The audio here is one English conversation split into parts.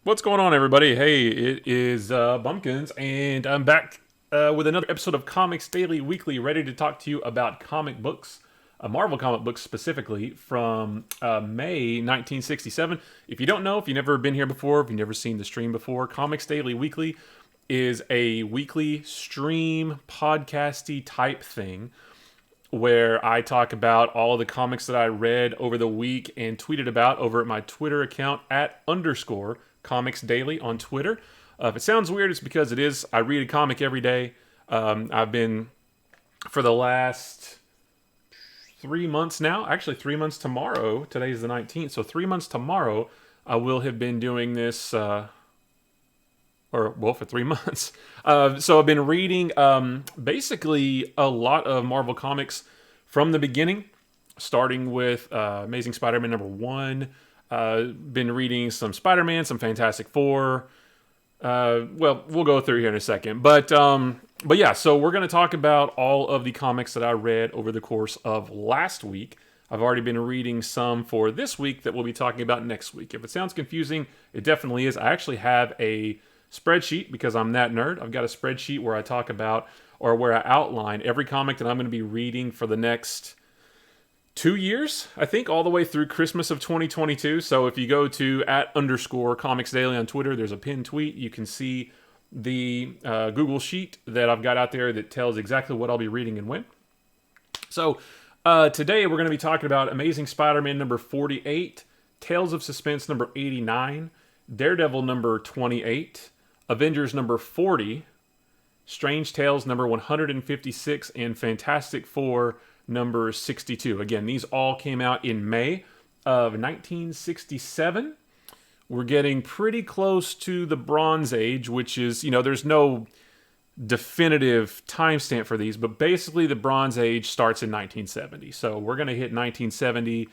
What's going on, everybody? Hey, it is Bumpkins, and I'm back with another episode of Comics Daily Weekly, ready to talk to you about comic books, Marvel comic books specifically, from May 1967. If you don't know, if you've never been here before, if you've never seen the stream before, Comics Daily Weekly is a weekly stream podcasty type thing where I talk about all of the comics that I read over the week and tweeted about over at my Twitter account at underscore comics daily on Twitter. If it sounds weird, it's because it is. I read a comic every day. I've been for the last 3 months now, actually 3 months tomorrow. Today's the 19th, so 3 months tomorrow, I will have been doing this. For 3 months. So I've been reading basically a lot of Marvel comics from the beginning, starting with Amazing Spider-Man #1. Been reading some Spider-Man, some Fantastic Four. We'll go through here in a second, but yeah. So we're going to talk about all of the comics that I read over the course of last week. I've already been reading some for this week that we'll be talking about next week. If it sounds confusing, it definitely is. I actually have a spreadsheet because I'm that nerd. I've got a spreadsheet where I talk about or where I outline every comic that I'm going to be reading for the next 2 years, I think, all the way through Christmas of 2022. So if you go to at underscore comics daily on Twitter, there's a pinned tweet. You can see the Google sheet that I've got out there that tells exactly what I'll be reading and when. So today we're going to be talking about Amazing Spider-Man #48, Tales of Suspense #89, Daredevil #28, Avengers #40, Strange Tales #156, and Fantastic Four #62. Again, these all came out in May of 1967. We're getting pretty close to the Bronze Age, which is, there's no definitive timestamp for these, but basically the Bronze Age starts in 1970. So we're going to hit 1970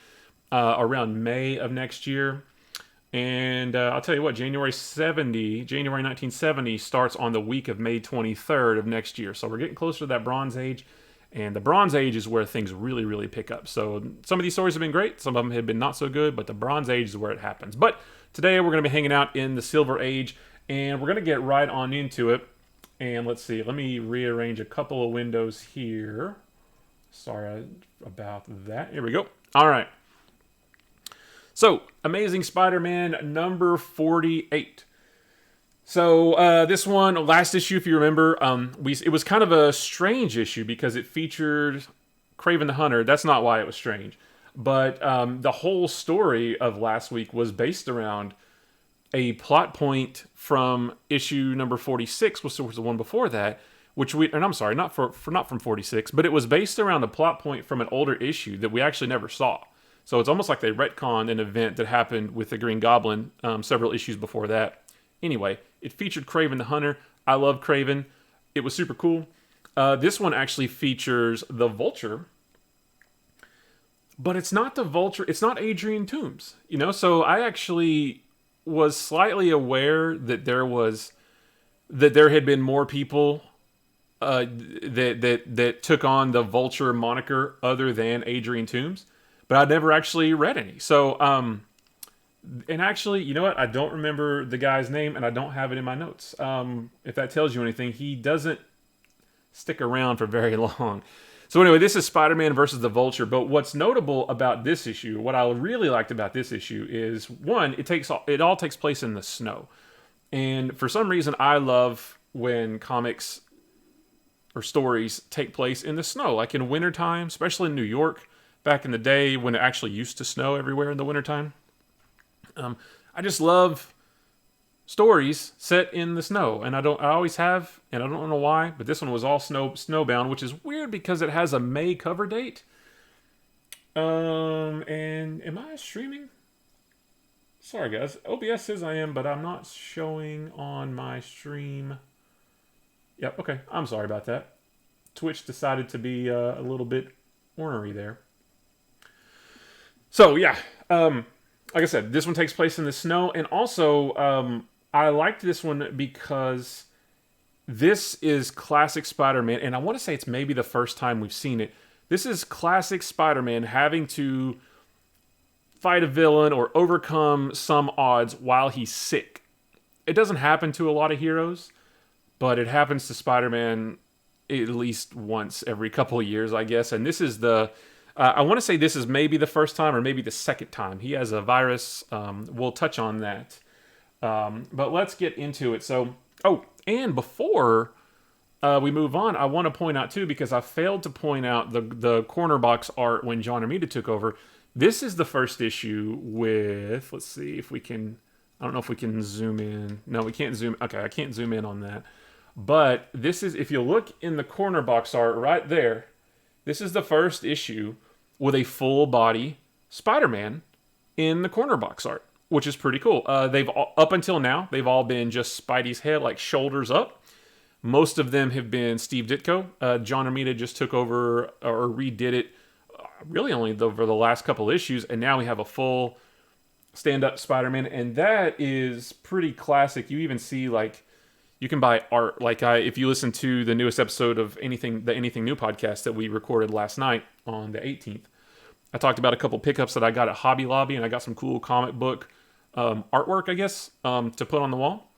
around May of next year. And I'll tell you what, January 1970 starts on the week of May 23rd of next year. So we're getting closer to that Bronze Age. And the Bronze Age is where things really, really pick up. So some of these stories have been great. Some of them have been not so good. But the Bronze Age is where it happens. But today we're going to be hanging out in the Silver Age. And we're going to get right on into it. And let's see. Let me rearrange a couple of windows here. Sorry about that. Here we go. All right. So, Amazing Spider-Man #48. So, this one, last issue, if you remember, it was kind of a strange issue because it featured Kraven the Hunter. That's not why it was strange. But the whole story of last week was based around a plot point from issue #46, which was the one before that, and I'm sorry, not from 46, but it was based around a plot point from an older issue that we actually never saw. So it's almost like they retconned an event that happened with the Green Goblin several issues before that. Anyway, it featured Kraven the Hunter. I love Kraven. It was super cool. This one actually features the Vulture, but it's not the Vulture. It's not Adrian Toomes. So I actually was slightly aware that there had been more people that took on the Vulture moniker other than Adrian Toomes. But I'd never actually read any. So, and actually, you know what? I don't remember the guy's name, and I don't have it in my notes. If that tells you anything, he doesn't stick around for very long. So anyway, this is Spider-Man versus the Vulture. But what's notable about this issue, what I really liked about this issue is, one, it all takes place in the snow. And for some reason, I love when comics or stories take place in the snow, like in wintertime, especially in New York. Back in the day when it actually used to snow everywhere in the wintertime. I just love stories set in the snow. And I always have, and I don't know why, but this one was all snowbound, which is weird because it has a May cover date. And am I streaming? Sorry guys, OBS says I am, but I'm not showing on my stream. Yep, okay, I'm sorry about that. Twitch decided to be a little bit ornery there. So, yeah, like I said, this one takes place in the snow. And also, I liked this one because this is classic Spider-Man. And I want to say it's maybe the first time we've seen it. This is classic Spider-Man having to fight a villain or overcome some odds while he's sick. It doesn't happen to a lot of heroes, but it happens to Spider-Man at least once every couple of years, I guess. And this is I want to say this is maybe the first time or maybe the second time. He has a virus. We'll touch on that. But let's get into it. So, and before we move on, I want to point out too, because I failed to point out the corner box art when John Romita took over. This is the first issue with, let's see if we can, I don't know if we can zoom in. No, we can't zoom. Okay, I can't zoom in on that. But this is, if you look in the corner box art right there, this is the first issue with a full body Spider-Man in the corner box art, which is pretty cool. They've up until now, they've all been just Spidey's head, like shoulders up. Most of them have been Steve Ditko. John Romita just took over or redid it really only over the last couple issues, and now we have a full stand-up Spider-Man, and that is pretty classic. You even see, like, you can buy art. Like, if you listen to the newest episode of the Anything New podcast that we recorded last night on the 18th, I talked about a couple pickups that I got at Hobby Lobby, and I got some cool comic book artwork, I guess, to put on the wall.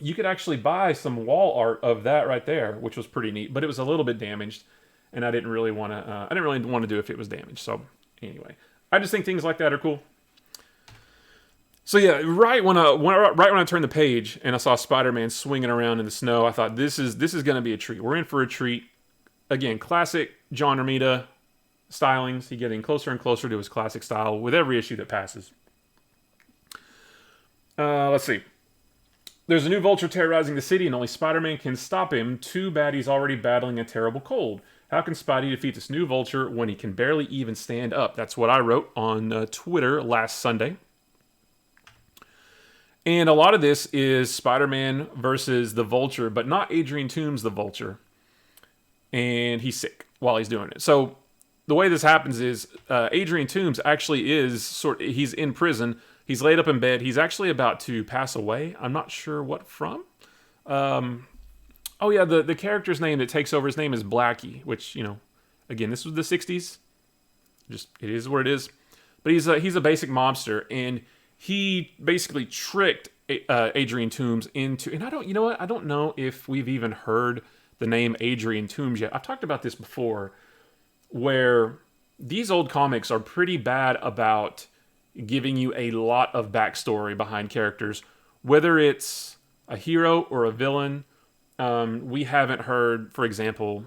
You could actually buy some wall art of that right there, which was pretty neat, but it was a little bit damaged, and I didn't really want to do if it was damaged. So anyway, I just think things like that are cool. So yeah, right when I turned the page and I saw Spider-Man swinging around in the snow, I thought this is going to be a treat. We're in for a treat. Again, classic John Romita stylings. He's getting closer and closer to his classic style with every issue that passes. Let's see. There's a new vulture terrorizing the city, and only Spider-Man can stop him. Too bad he's already battling a terrible cold. How can Spidey defeat this new vulture when he can barely even stand up? That's what I wrote on Twitter last Sunday. And a lot of this is Spider-Man versus the Vulture, but not Adrian Toomes the Vulture. And he's sick while he's doing it. So the way this happens is Adrian Toomes actually he's in prison. He's laid up in bed. He's actually about to pass away. I'm not sure what from. The character's name that takes over, his name is Blackie, which, again, this was the 60s. Just, it is what it is. But he's a basic mobster, and he basically tricked Adrian Toomes into, and I don't know if we've even heard the name Adrian Toomes yet. I've talked about this before, where these old comics are pretty bad about giving you a lot of backstory behind characters, whether it's a hero or a villain. We haven't heard, for example,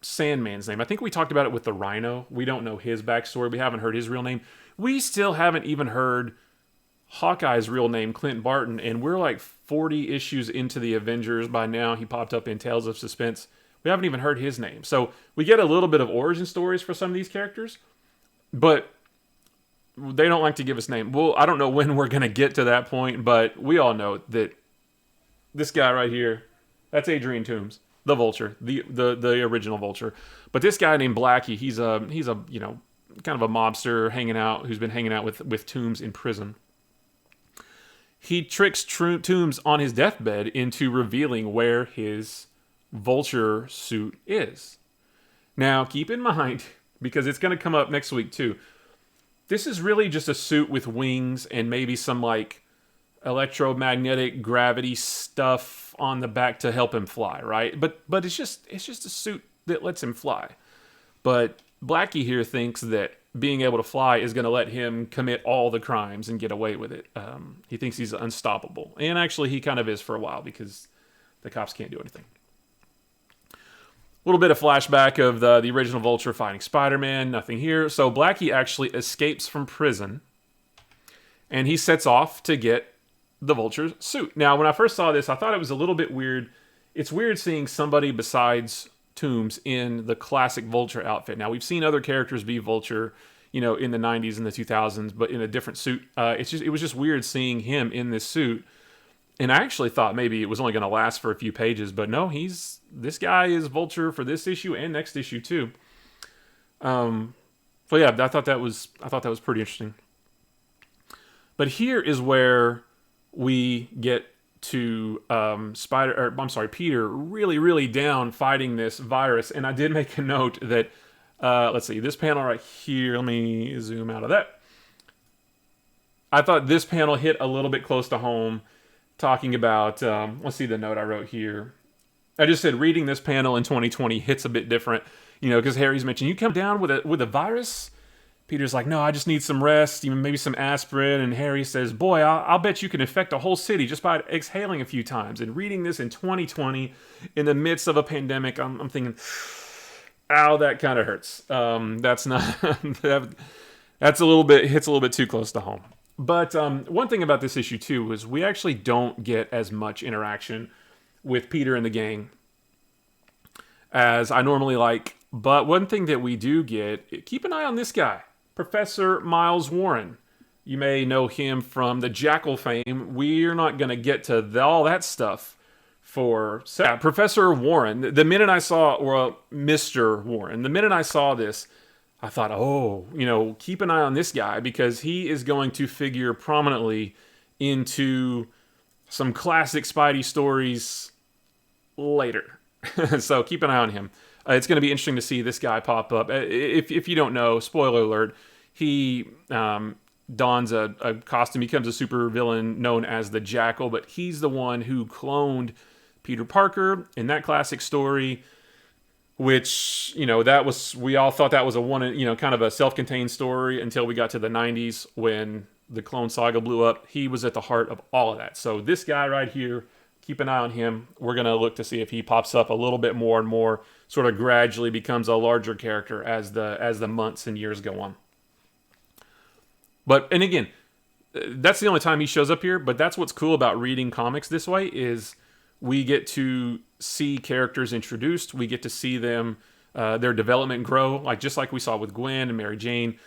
Sandman's name. I think we talked about it with the Rhino. We don't know his backstory. We haven't heard his real name. We still haven't even heard Hawkeye's real name, Clint Barton, and we're like 40 issues into the Avengers by now. He popped up in Tales of Suspense. We haven't even heard his name. So we get a little bit of origin stories for some of these characters, but they don't like to give us name. Well, I don't know when we're going to get to that point, but we all know that this guy right here, that's Adrian Toomes, the Vulture, the original Vulture. But this guy named Blackie, he's a kind of a mobster who's been hanging out with Toomes in prison. He tricks Toomes on his deathbed into revealing where his Vulture suit is. Now, keep in mind, because it's going to come up next week too, this is really just a suit with wings and maybe some like electromagnetic gravity stuff on the back to help him fly, right? But it's just a suit that lets him fly. But Blackie here thinks that being able to fly is going to let him commit all the crimes and get away with it. He thinks he's unstoppable. And actually, he kind of is for a while because the cops can't do anything. A little bit of flashback of the original Vulture fighting Spider-Man. Nothing here. So Blackie actually escapes from prison, and he sets off to get the Vulture's suit. Now, when I first saw this, I thought it was a little bit weird. It's weird seeing somebody besides Toomes in the classic Vulture outfit. Now, we've seen other characters be Vulture, in the 90s and the 2000s, but in a different suit. It was just weird seeing him in this suit. And I actually thought maybe it was only going to last for a few pages, but no, this guy is Vulture for this issue and next issue too. So yeah, I thought that was pretty interesting. But here is where we get to Peter really, really down fighting this virus. And I did make a note that let's see, this panel right here. Let me zoom out of that. I thought this panel hit a little bit close to home, talking about, let's see the note I wrote here. I just said reading this panel in 2020 hits a bit different, because Harry's mentioned, you come down with a virus? Peter's like, no, I just need some rest, even maybe some aspirin. And Harry says, boy, I'll bet you can infect a whole city just by exhaling a few times. And reading this in 2020, in the midst of a pandemic, I'm thinking, ow, that kind of hurts. That's not hits a little bit too close to home. But one thing about this issue too is we actually don't get as much interaction with Peter and the gang as I normally like. But one thing that we do get, keep an eye on this guy, Professor Miles Warren. You may know him from the Jackal fame. We're not going to get to all that stuff for Professor Warren. The minute I saw, or Mr. Warren, the minute I saw this, I thought, keep an eye on this guy because he is going to figure prominently into some classic Spidey stories later. So keep an eye on him. It's going to be interesting to see this guy pop up. If you don't know, spoiler alert, he dons a costume, becomes a super villain known as the Jackal, but he's the one who cloned Peter Parker in that classic story, which, we all thought that was kind of a self-contained story until we got to the 90s when the Clone Saga blew up. He was at the heart of all of that. So this guy right here, keep an eye on him. We're going to look to see if he pops up a little bit more and more, sort of gradually becomes a larger character as the months and years go on. And again, that's the only time he shows up here, but that's what's cool about reading comics this way is we get to see characters introduced. We get to see them, their development grow, just like we saw with Gwen and Mary Jane.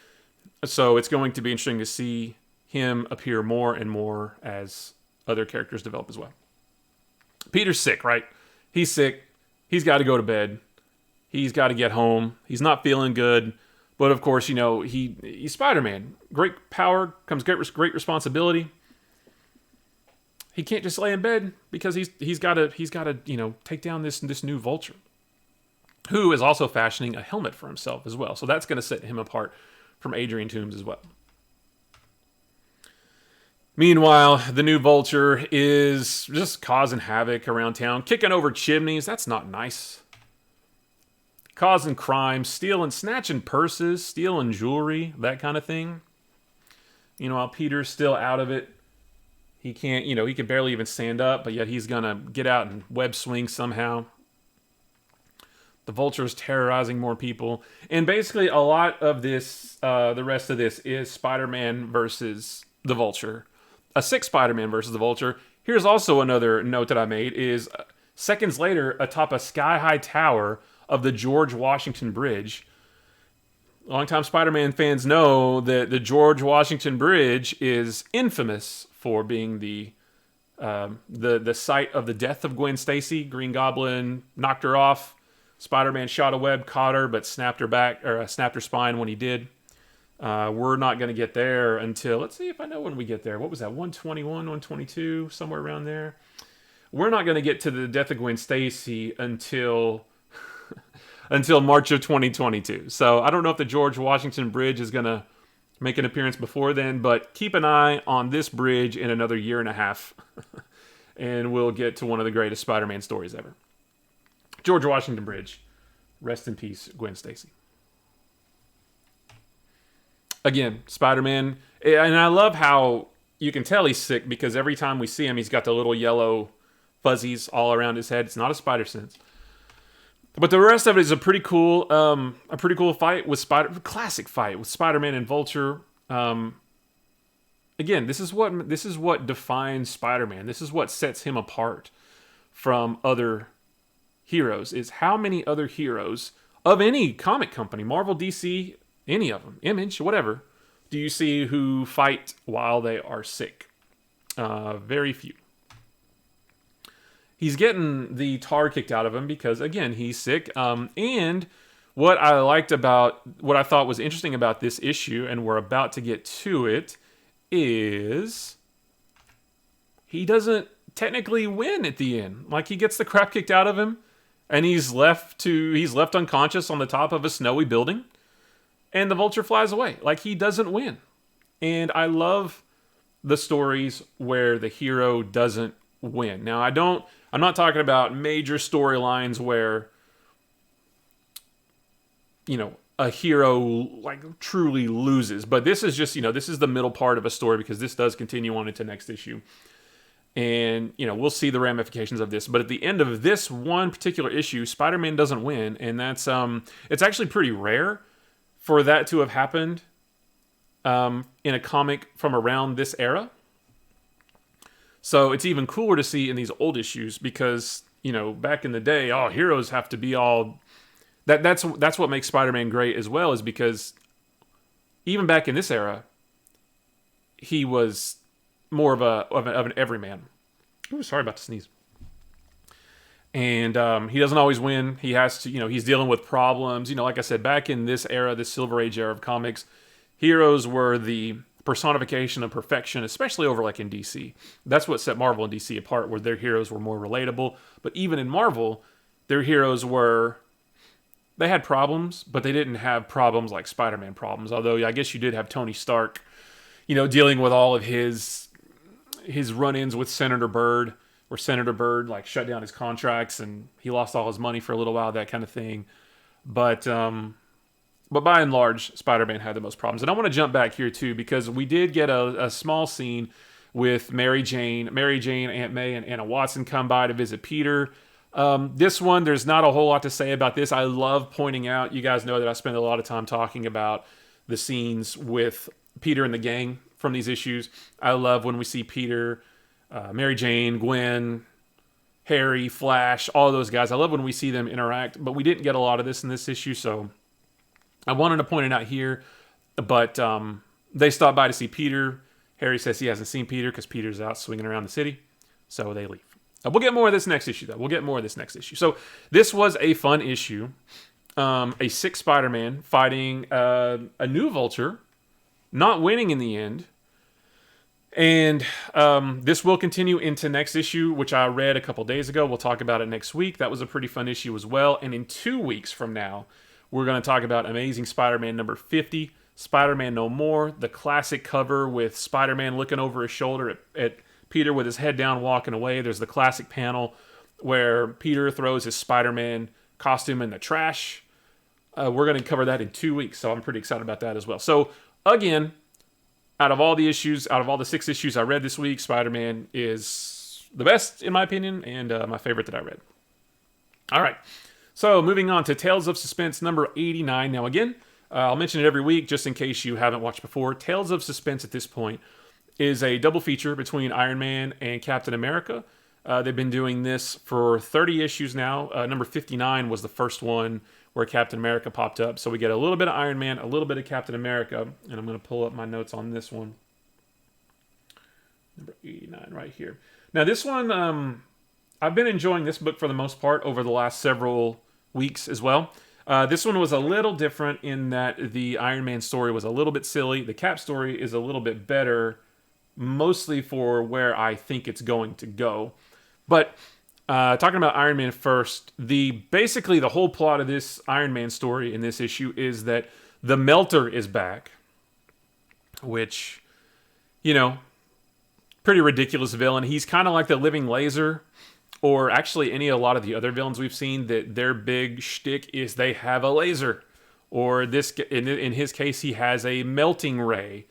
So it's going to be interesting to see him appear more and more as other characters develop as well. Peter's sick, right? He's sick. He's got to go to bed. He's got to get home. He's not feeling good. But of course, he's Spider-Man. Great power comes great responsibility. He can't just lay in bed because he's got to take down this new Vulture, who is also fashioning a helmet for himself as well. So that's going to set him apart from Adrian Toomes as well. Meanwhile, the new Vulture is just causing havoc around town, kicking over chimneys. That's not nice. Causing crime, snatching purses, stealing jewelry, that kind of thing. While Peter's still out of it, he can't, he can barely even stand up, but yet he's going to get out and web swing somehow. The Vulture's terrorizing more people. And basically a lot of this, the rest of this is Spider-Man versus the Vulture. A sick Spider-Man versus the Vulture. Here's also another note that I made is seconds later atop a sky-high tower of the George Washington Bridge. Longtime Spider-Man fans know that the George Washington Bridge is infamous for being the site of the death of Gwen Stacy. Green Goblin knocked her off. Spider-Man shot a web, caught her, but snapped her spine when he did. We're not going to get there until, let's see if I know when we get there. What was that, 121, 122, somewhere around there? We're not going to get to the death of Gwen Stacy until March of 2022. So I don't know if the George Washington Bridge is going to make an appearance before then, but keep an eye on this bridge in another year and a half, and we'll get to one of the greatest Spider-Man stories ever. George Washington Bridge. Rest in peace, Gwen Stacy. Again, Spider-Man, and I love how you can tell he's sick because every time we see him, he's got the little yellow fuzzies all around his head. It's not a spider sense. But the rest of it is a pretty cool fight with classic fight with Spider-Man and Vulture. Again, this is what defines Spider-Man. This is what sets him apart from other heroes. Is how many other heroes of any comic company, Marvel, DC, any of them, Image, whatever, do you see who fight while they are sick? Very few. He's getting the tar kicked out of him because, again, he's sick. And what I thought was interesting about this issue, and we're about to get to it, is he doesn't technically win at the end. Like, he gets the crap kicked out of him, and he's left unconscious on the top of a snowy building, and the Vulture flies away. Like, he doesn't win. And I love the stories where the hero doesn't win. Now, I'm not talking about major storylines where, a hero like truly loses, but this is just, this is the middle part of a story because this does continue on into next issue. And, we'll see the ramifications of this. But at the end of this one particular issue, Spider-Man doesn't win. And that's, it's actually pretty rare for that to have happened in a comic from around this era. So it's even cooler to see in these old issues because, back in the day, heroes have to be all... That's what makes Spider-Man great as well, is because even back in this era, he was more of an everyman. Ooh, sorry about to sneeze. And he doesn't always win. He has to, he's dealing with problems. Like I said, back in this era, this Silver Age era of comics, heroes were the personification of perfection, especially over like in DC. That's what set Marvel and DC apart, where their heroes were more relatable. But even in Marvel, their heroes they had problems, but they didn't have problems like Spider-Man problems. Although I guess you did have Tony Stark, dealing with all of his run-ins with Senator Byrd, where Senator Byrd like shut down his contracts and he lost all his money for a little while, that kind of thing. But by and large, Spider-Man had the most problems. And I want to jump back here too, because we did get a small scene with Mary Jane, Aunt May, and Anna Watson come by to visit Peter. This one, there's not a whole lot to say about this. I love pointing out, you guys know that I spend a lot of time talking about the scenes with Peter and the gang from these issues. I love when we see Peter, Mary Jane, Gwen, Harry, Flash, all those guys. I love when we see them interact, but we didn't get a lot of this in this issue, so I wanted to point it out here. But they stop by to see Peter. Harry says he hasn't seen Peter because Peter's out swinging around the city, so they leave. We'll get more of this next issue, though. So this was a fun issue. A sick Spider-Man fighting a new Vulture, not winning in the end. And this will continue into next issue, which I read a couple days ago. We'll talk about it next week. That was a pretty fun issue as well. And in 2 weeks from now, we're going to talk about Amazing Spider-Man number 50, Spider-Man No More, the classic cover with Spider-Man looking over his shoulder at Peter with his head down walking away. There's the classic panel where Peter throws his Spider-Man costume in the trash. We're going to cover that in 2 weeks, so I'm pretty excited about that as well. So again, out of all the 6 issues I read this week, Spider-Man is the best in my opinion and my favorite that I read. All right, so moving on to Tales of Suspense number 89. Now again, I'll mention it every week just in case you haven't watched before. Tales of Suspense at this point is a double feature between Iron Man and Captain America. They've been doing this for 30 issues now. Number 59 was the first one where Captain America popped up. So we get a little bit of Iron Man, a little bit of Captain America. And I'm going to pull up my notes on this one. Number 89 right here. Now this one, I've been enjoying this book for the most part over the last several weeks as well. This one was a little different in that the Iron Man story was a little bit silly. The Cap story is a little bit better, mostly for where I think it's going to go. But talking about Iron Man first, basically the whole plot of this Iron Man story in this issue is that the Melter is back, which, pretty ridiculous villain. He's kind of like the Living Laser, or actually a lot of the other villains we've seen, that their big shtick is they have a laser. Or this, in his case, he has a melting ray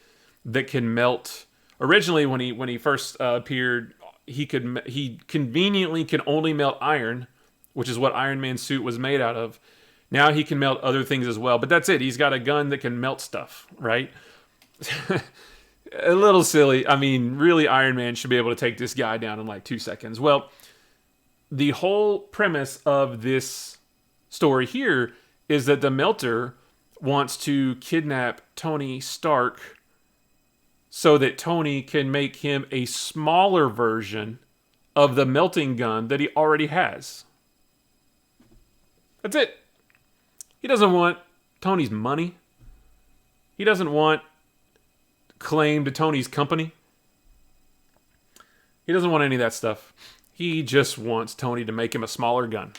that can melt. Originally, when he first appeared, he conveniently can only melt iron, which is what Iron Man's suit was made out of. Now he can melt other things as well, but that's it. He's got a gun that can melt stuff, right? A little silly. I mean, really, Iron Man should be able to take this guy down in like 2 seconds. Well, the whole premise of this story here is that the Melter wants to kidnap Tony Stark so that Tony can make him a smaller version of the melting gun that he already has. That's it. He doesn't want Tony's money. He doesn't want claim to Tony's company. He doesn't want any of that stuff. He just wants Tony to make him a smaller gun.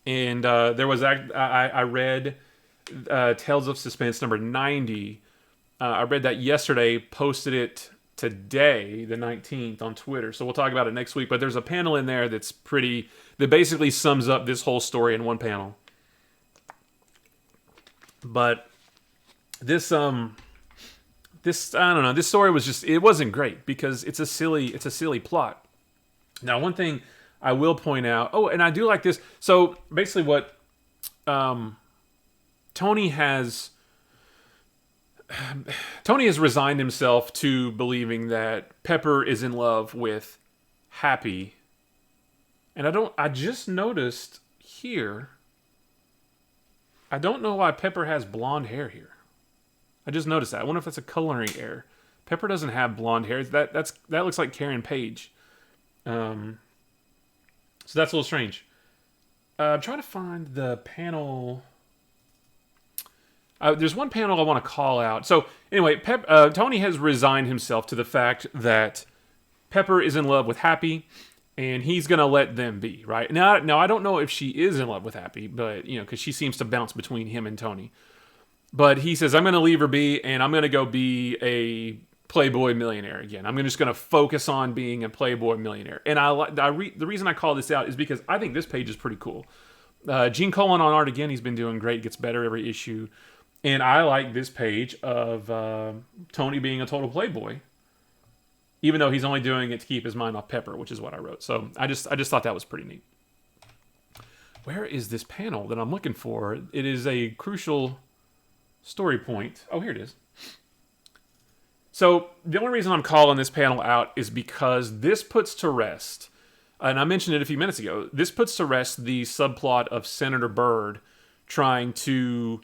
And I read Tales of Suspense number 90. I read that yesterday, posted it today, the 19th, on Twitter. So we'll talk about it next week. But there's a panel in there that basically sums up this whole story in one panel. But this I don't know, this story it wasn't great because it's a silly plot. Now, one thing I will point out, and I do like this. So basically what Tony has resigned himself to believing that Pepper is in love with Happy. And I just noticed here, I don't know why Pepper has blonde hair here. I just noticed that. I wonder if that's a coloring error. Pepper doesn't have blonde hair. That looks like Karen Page. So that's a little strange. I'm trying to find the panel. There's one panel I want to call out. So anyway, Tony has resigned himself to the fact that Pepper is in love with Happy, and he's going to let them be, right? Now, I don't know if she is in love with Happy, but, because she seems to bounce between him and Tony. But he says, I'm going to leave her be, and I'm going to go be a Playboy millionaire again. I'm just going to focus on being a Playboy millionaire. And the reason I call this out is because I think this page is pretty cool. Gene Colan on art again. He's been doing great. Gets better every issue. And I like this page of Tony being a total Playboy, even though he's only doing it to keep his mind off Pepper, which is what I wrote. So I just thought that was pretty neat. Where is this panel that I'm looking for? It is a crucial story point. Oh, here it is. So the only reason I'm calling this panel out is because this puts to rest, and I mentioned it a few minutes ago, this puts to rest the subplot of Senator Byrd trying to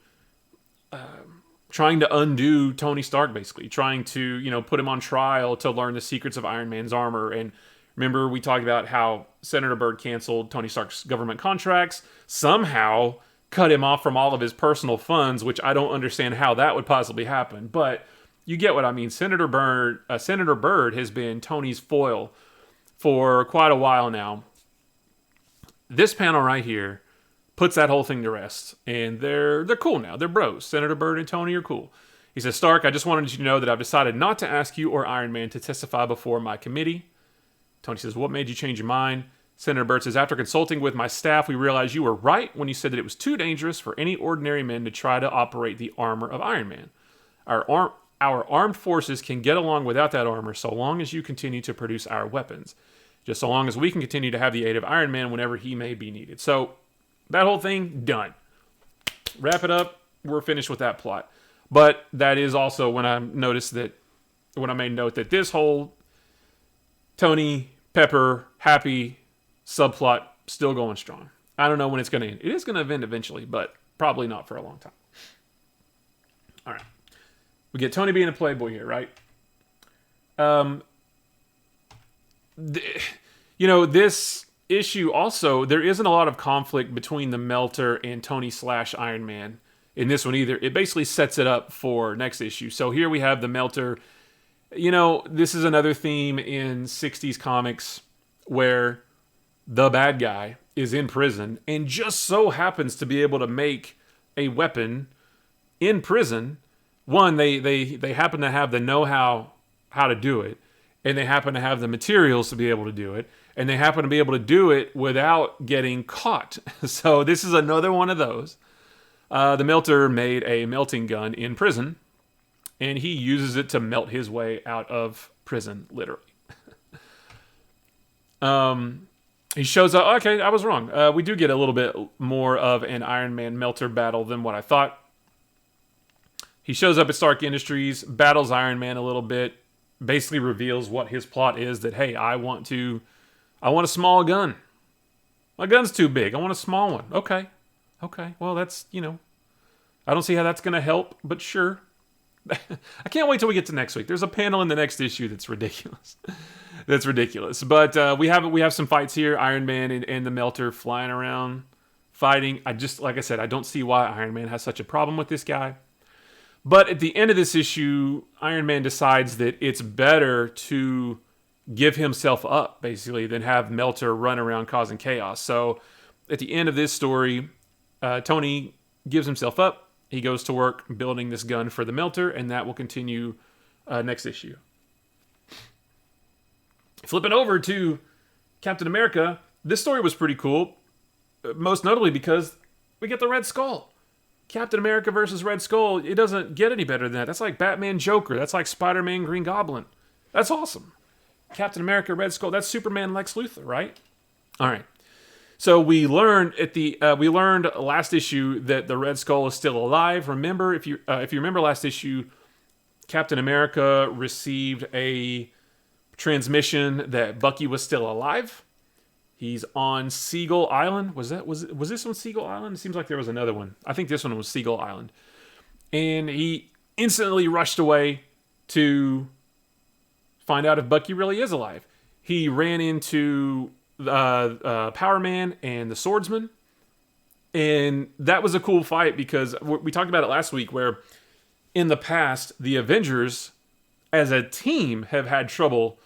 undo Tony Stark, basically. Trying to, put him on trial to learn the secrets of Iron Man's armor. And remember, we talked about how Senator Byrd canceled Tony Stark's government contracts, somehow cut him off from all of his personal funds, which I don't understand how that would possibly happen. But you get what I mean. Senator Byrd has been Tony's foil for quite a while now. This panel right here puts that whole thing to rest. And they're cool now. They're bros. Senator Byrd and Tony are cool. He says, Stark, I just wanted you to know that I've decided not to ask you or Iron Man to testify before my committee. Tony says, what made you change your mind? Senator Byrd says, after consulting with my staff, we realized you were right when you said that it was too dangerous for any ordinary men to try to operate the armor of Iron Man. Our armed forces can get along without that armor so long as you continue to produce our weapons. Just so long as we can continue to have the aid of Iron Man whenever he may be needed. So, that whole thing, done. Wrap it up. We're finished with that plot. But that is also when I made note that this whole Tony, Pepper, Happy subplot still going strong. I don't know when it's going to end. It is going to end eventually, but probably not for a long time. All right. We get Tony being a Playboy here, right? This issue also, there isn't a lot of conflict between the Melter and Tony / Iron Man in this one either. It basically sets it up for next issue. So here we have the Melter. This is another theme in 60s comics where the bad guy is in prison and just so happens to be able to make a weapon in prison. One, they happen to have the know-how to do it, and they happen to have the materials to be able to do it, and they happen to be able to do it without getting caught. So this is another one of those. The Melter made a melting gun in prison, and he uses it to melt his way out of prison, literally. He shows up. Okay, I was wrong. We do get a little bit more of an Iron Man Melter battle than what I thought. He shows up at Stark Industries, battles Iron Man a little bit, basically reveals what his plot is, that, hey, I want a small gun. My gun's too big. I want a small one. Okay. Well, that's, I don't see how that's going to help, but sure. I can't wait till we get to next week. There's a panel in the next issue that's ridiculous. But we have some fights here. Iron Man and the Melter flying around, fighting. Like I said, I don't see why Iron Man has such a problem with this guy. But at the end of this issue, Iron Man decides that it's better to give himself up, basically, than have Melter run around causing chaos. So at the end of this story, Tony gives himself up. He goes to work building this gun for the Melter, and that will continue next issue. Flipping over to Captain America, this story was pretty cool, most notably because we get the Red Skull. Captain America versus Red Skull, it doesn't get any better than that. That's like Batman Joker. That's like Spider-Man Green Goblin. That's awesome. Captain America Red Skull, that's Superman Lex Luthor, right? All right. So we learned we learned last issue that the Red Skull is still alive. Remember, if you remember last issue, Captain America received a transmission that Bucky was still alive. He's on Seagull Island. Was this on Seagull Island? It seems like there was another one. I think this one was Seagull Island. And he instantly rushed away to find out if Bucky really is alive. He ran into Power Man and the Swordsman. And that was a cool fight because we talked about it last week where in the past, the Avengers as a team have had trouble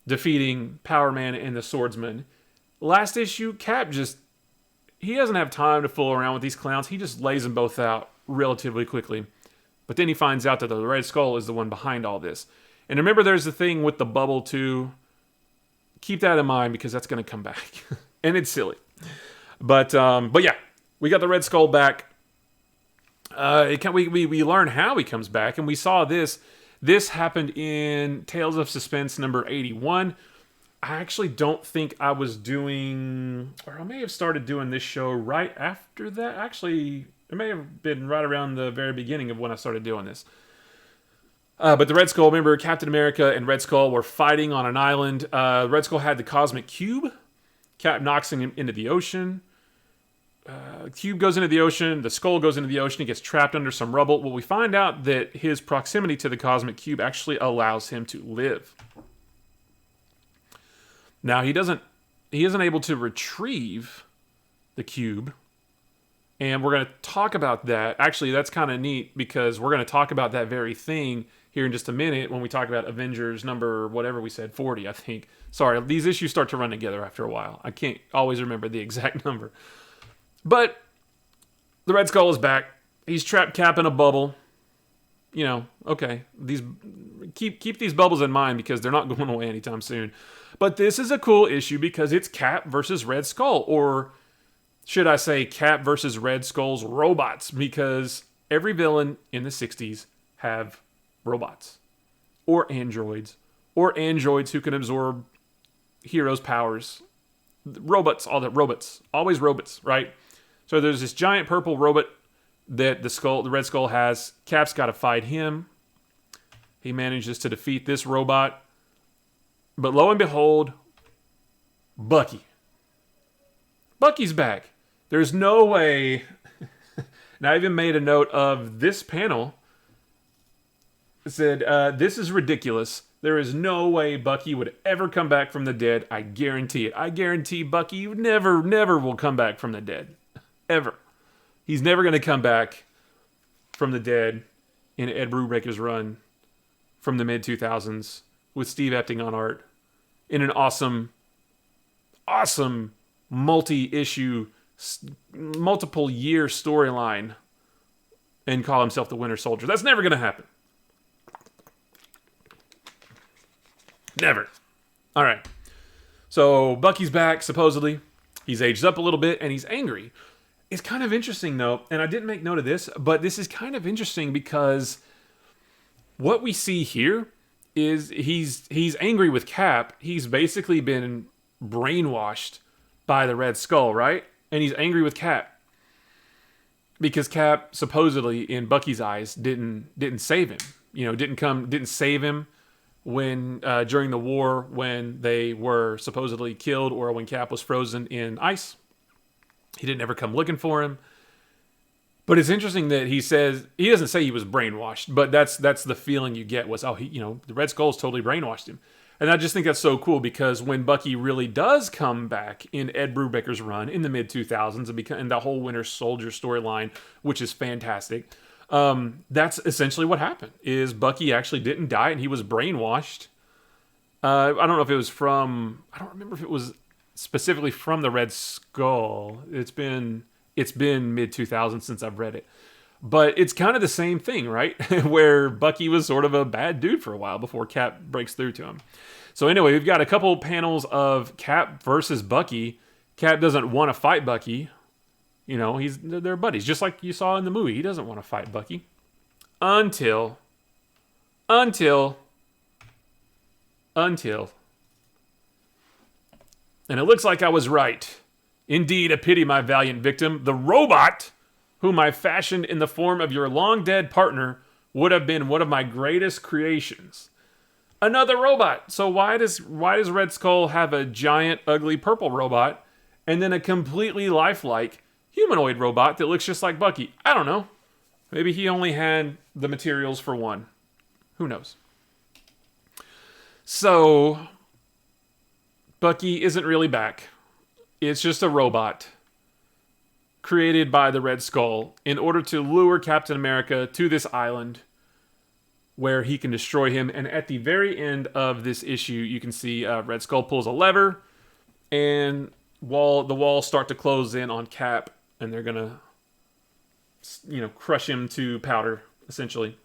defeating Power Man and the Swordsman. Last issue, Cap he doesn't have time to fool around with these clowns. He just lays them both out relatively quickly. But then he finds out that the Red Skull is the one behind all this. And remember, there's the thing with the bubble, too. Keep that in mind because that's going to come back. And it's silly. But yeah, we got the Red Skull back. We learn how he comes back. And we saw this. This happened in Tales of Suspense number 81. I actually don't think I was doing, or I may have started doing this show right after that. Actually, it may have been right around the very beginning of when I started doing this. But the Red Skull, remember, Captain America and Red Skull were fighting on an island. Red Skull had the Cosmic Cube. Cap knocks him into the ocean. Cube goes into the ocean. The Skull goes into the ocean. He gets trapped under some rubble. Well, we find out that his proximity to the Cosmic Cube actually allows him to live. Now, he isn't able to retrieve the cube. And we're going to talk about that. Actually, that's kind of neat because we're going to talk about that very thing here in just a minute when we talk about Avengers number, whatever we said, 40, I think. Sorry, these issues start to run together after a while. I can't always remember the exact number. But the Red Skull is back. He's trapped Cap in a bubble. You know, okay. Keep these bubbles in mind because they're not going away anytime soon. But this is a cool issue because it's Cap versus Red Skull, or should I say Cap versus Red Skull's robots, because every villain in the 60s have robots or androids who can absorb heroes' powers. Robots, always robots, right? So there's this giant purple robot that the Red Skull has. Cap's got to fight him. He manages to defeat this robot. But lo and behold, Bucky's back. There's no way. And I even made a note of this panel. It said, this is ridiculous. There is no way Bucky would ever come back from the dead. I guarantee it. I guarantee Bucky never will come back from the dead. Ever. He's never going to come back from the dead in Ed Brubaker's run from the mid-2000s with Steve Epting on art in an awesome multi-issue, multiple-year storyline and call himself the Winter Soldier. That's never going to happen. Never. All right. So Bucky's back, supposedly. He's aged up a little bit, and he's angry. It's kind of interesting, though, and I didn't make note of this, but this is kind of interesting because what we see here is he's angry with Cap. He's basically been brainwashed by the Red Skull, right? And he's angry with Cap because Cap supposedly, in Bucky's eyes, didn't save him. You know, didn't save him when during the war when they were supposedly killed or when Cap was frozen in ice. He didn't ever come looking for him. But it's interesting that he doesn't say he was brainwashed, but that's the feeling you get was, the Red Skull's totally brainwashed him. And I just think that's so cool because when Bucky really does come back in Ed Brubaker's run in the mid-2000s and the whole Winter Soldier storyline, which is fantastic, that's essentially what happened, is Bucky actually didn't die and he was brainwashed. I don't know if it was I don't remember if it was specifically from the Red Skull. It's been mid-2000s since I've read it. But it's kind of the same thing, right? Where Bucky was sort of a bad dude for a while before Cap breaks through to him. So anyway, we've got a couple panels of Cap versus Bucky. Cap doesn't want to fight Bucky. You know, they're buddies, just like you saw in the movie. He doesn't want to fight Bucky. Until. And it looks like I was right. Indeed, a pity, my valiant victim. The robot, whom I fashioned in the form of your long-dead partner, would have been one of my greatest creations. Another robot. So why does Red Skull have a giant, ugly purple robot and then a completely lifelike humanoid robot that looks just like Bucky? I don't know. Maybe he only had the materials for one. Who knows? So, Bucky isn't really back. It's just a robot created by the Red Skull in order to lure Captain America to this island where he can destroy him. And at the very end of this issue, you can see Red Skull pulls a lever and the walls start to close in on Cap, and they're going to, crush him to powder, essentially.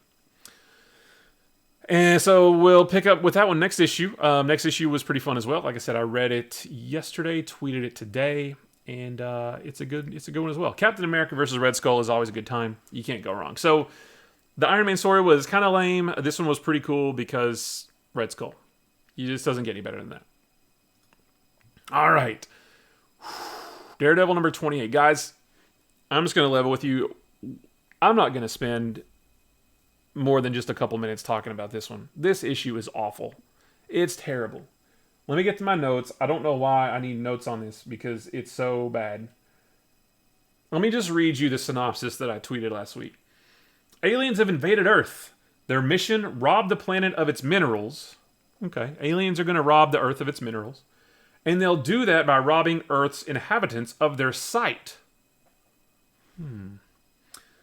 And so we'll pick up with that one next issue. Next issue was pretty fun as well. Like I said, I read it yesterday, tweeted it today, and it's a good one as well. Captain America versus Red Skull is always a good time. You can't go wrong. So the Iron Man story was kind of lame. This one was pretty cool because Red Skull. He just doesn't get any better than that. All right. Daredevil number 28. Guys, I'm just going to level with you. I'm not going to spend more than just a couple minutes talking about this one. This issue is awful. It's terrible. Let me get to my notes. I don't know why I need notes on this because it's so bad. Let me just read you the synopsis that I tweeted last week. Aliens have invaded Earth. Their mission, rob the planet of its minerals. Okay, aliens are going to rob the Earth of its minerals. And they'll do that by robbing Earth's inhabitants of their sight.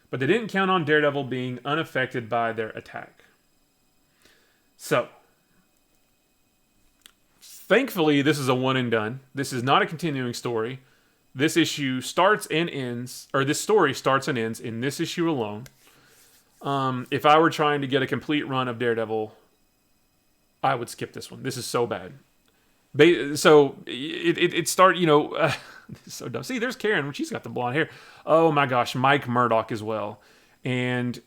But they didn't count on Daredevil being unaffected by their attack. So, thankfully, this is a one and done. This is not a continuing story. This issue starts and ends, or this story starts and ends in this issue alone. If I were trying to get a complete run of Daredevil, I would skip this one. This is so bad. So it started, it's so dumb. See, there's Karen. She's got the blonde hair. Oh my gosh, Mike Murdock as well. And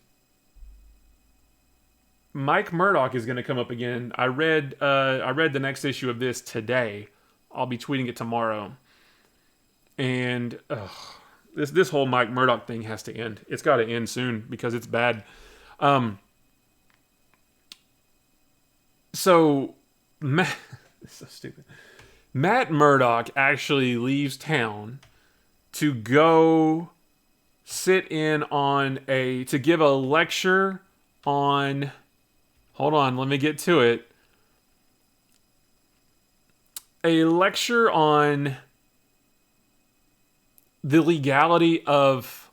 Mike Murdock is going to come up again. I read the next issue of this today. I'll be tweeting it tomorrow. And this whole Mike Murdock thing has to end. It's got to end soon because it's bad. So it's so stupid. Matt Murdock actually leaves town to go sit in on to give a lecture on, hold on, let me get to it. A lecture on the legality of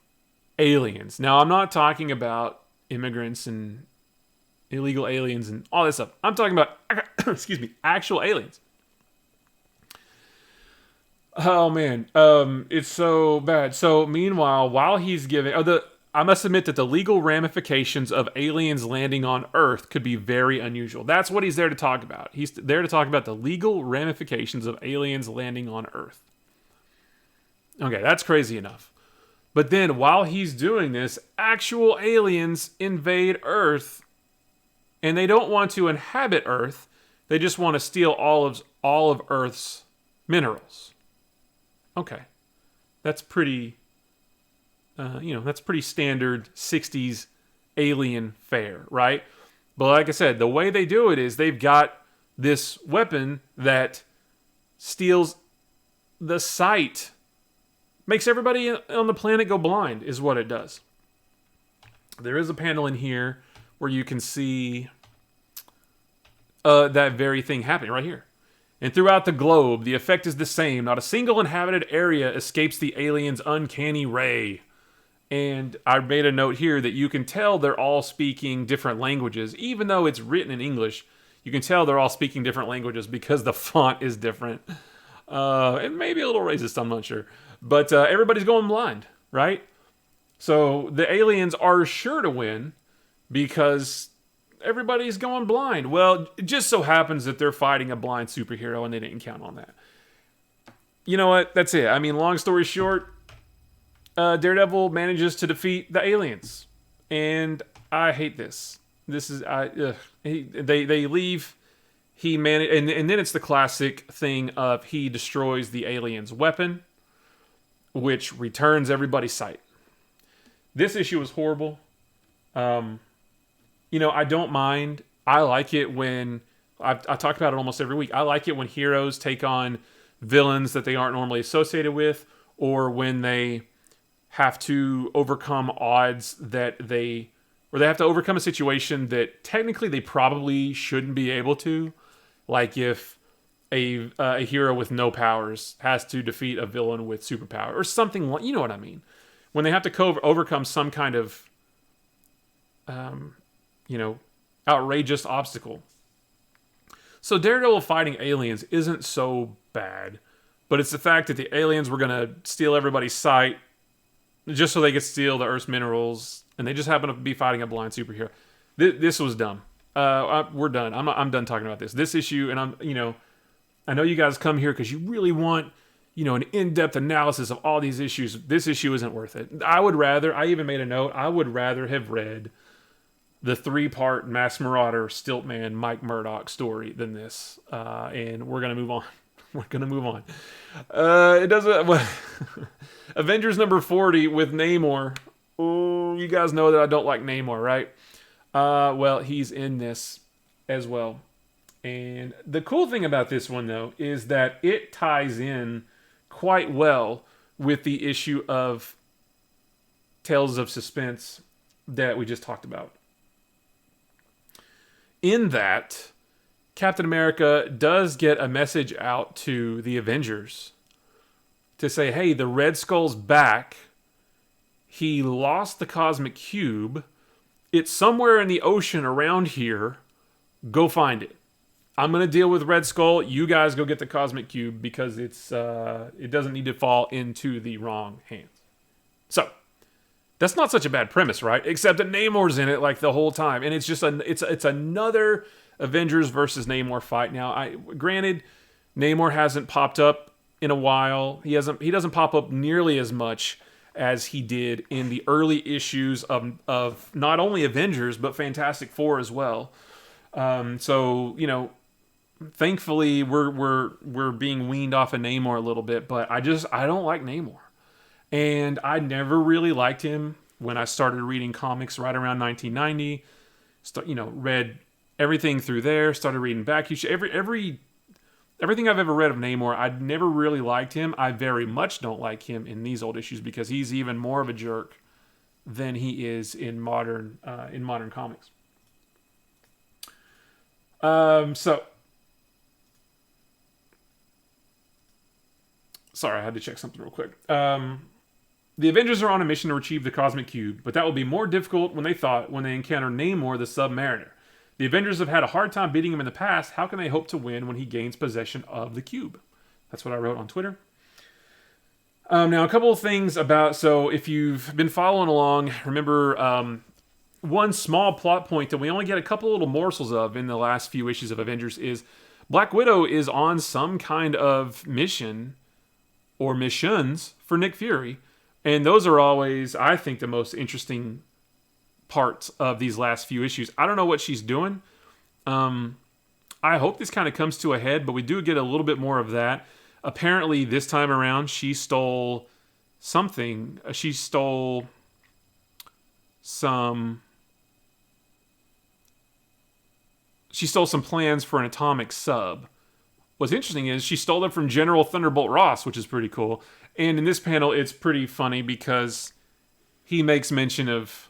aliens. Now, I'm not talking about immigrants and illegal aliens and all this stuff. I'm talking about, actual aliens. Oh man, it's so bad. So meanwhile, while he's giving, I must admit that the legal ramifications of aliens landing on Earth could be very unusual. That's what he's there to talk about. He's there to talk about the legal ramifications of aliens landing on Earth. Okay, that's crazy enough. But then while he's doing this, actual aliens invade Earth, and they don't want to inhabit Earth. They just want to steal all of Earth's minerals. Okay, that's pretty, that's pretty standard 60s alien fare, right? But like I said, the way they do it is they've got this weapon that steals the sight, makes everybody on the planet go blind, is what it does. There is a panel in here where you can see that very thing happening right here. And throughout the globe, the effect is the same. Not a single inhabited area escapes the alien's uncanny ray. And I made a note here that you can tell they're all speaking different languages. Even though it's written in English, you can tell they're all speaking different languages because the font is different. And maybe a little racist, I'm not sure. But everybody's going blind, right? So the aliens are sure to win because everybody's going blind. Well, it just so happens that they're fighting a blind superhero and they didn't count on that. You know what? That's it. I mean, long story short, Daredevil manages to defeat the aliens. And I hate this. This is, they leave. And then it's the classic thing of he destroys the alien's weapon, which returns everybody's sight. This issue was horrible. I don't mind. I like it when I talk about it almost every week. I like it when heroes take on villains that they aren't normally associated with, or when they have to overcome odds or they have to overcome a situation that technically they probably shouldn't be able to. Like if a hero with no powers has to defeat a villain with superpower or something. You know what I mean? When they have to overcome some kind of, outrageous obstacle. So Daredevil fighting aliens isn't so bad, but it's the fact that the aliens were going to steal everybody's sight just so they could steal the Earth's minerals, and they just happen to be fighting a blind superhero. This was dumb. We're done. I'm done talking about this. This issue, and I know you guys come here because you really want, an in-depth analysis of all these issues. This issue isn't worth it. I even made a note, I would rather have read the 3-part Mass Marauder Stiltman Mike Murdoch story than this. And we're going to move on. It doesn't... Avengers number 40 with Namor. Oh, you guys know that I don't like Namor, right? Well, he's in this as well. And the cool thing about this one, though, is that it ties in quite well with the issue of Tales of Suspense that we just talked about. In that, Captain America does get a message out to the Avengers to say, hey, the Red Skull's back. He lost the Cosmic Cube. It's somewhere in the ocean around here. Go find it. I'm going to deal with Red Skull. You guys go get the Cosmic Cube because it doesn't need to fall into the wrong hands. So, that's not such a bad premise, right? Except that Namor's in it like the whole time. And it's just it's another Avengers versus Namor fight. Now, granted, Namor hasn't popped up in a while. He doesn't pop up nearly as much as he did in the early issues of not only Avengers, but Fantastic Four as well. Thankfully we're being weaned off of Namor a little bit, but I don't like Namor. And I never really liked him when I started reading comics right around 1990. Read everything through there, started reading back. Everything I've ever read of Namor, I never really liked him. I very much don't like him in these old issues because he's even more of a jerk than he is in modern comics. Sorry, I had to check something real quick. The Avengers are on a mission to retrieve the Cosmic Cube, but that will be more difficult when they encounter Namor the Submariner. The Avengers have had a hard time beating him in the past. How can they hope to win when he gains possession of the cube? That's what I wrote on Twitter. Now, a couple of things so if you've been following along, remember one small plot point that we only get a couple little morsels of in the last few issues of Avengers is Black Widow is on some kind of mission or missions for Nick Fury. And those are always, I think, the most interesting parts of these last few issues. I don't know what she's doing. I hope this kind of comes to a head, but we do get a little bit more of that. Apparently, this time around, she stole something. She stole some plans for an atomic sub. What's interesting is she stole them from General Thunderbolt Ross, which is pretty cool. And in this panel, it's pretty funny because he makes mention of,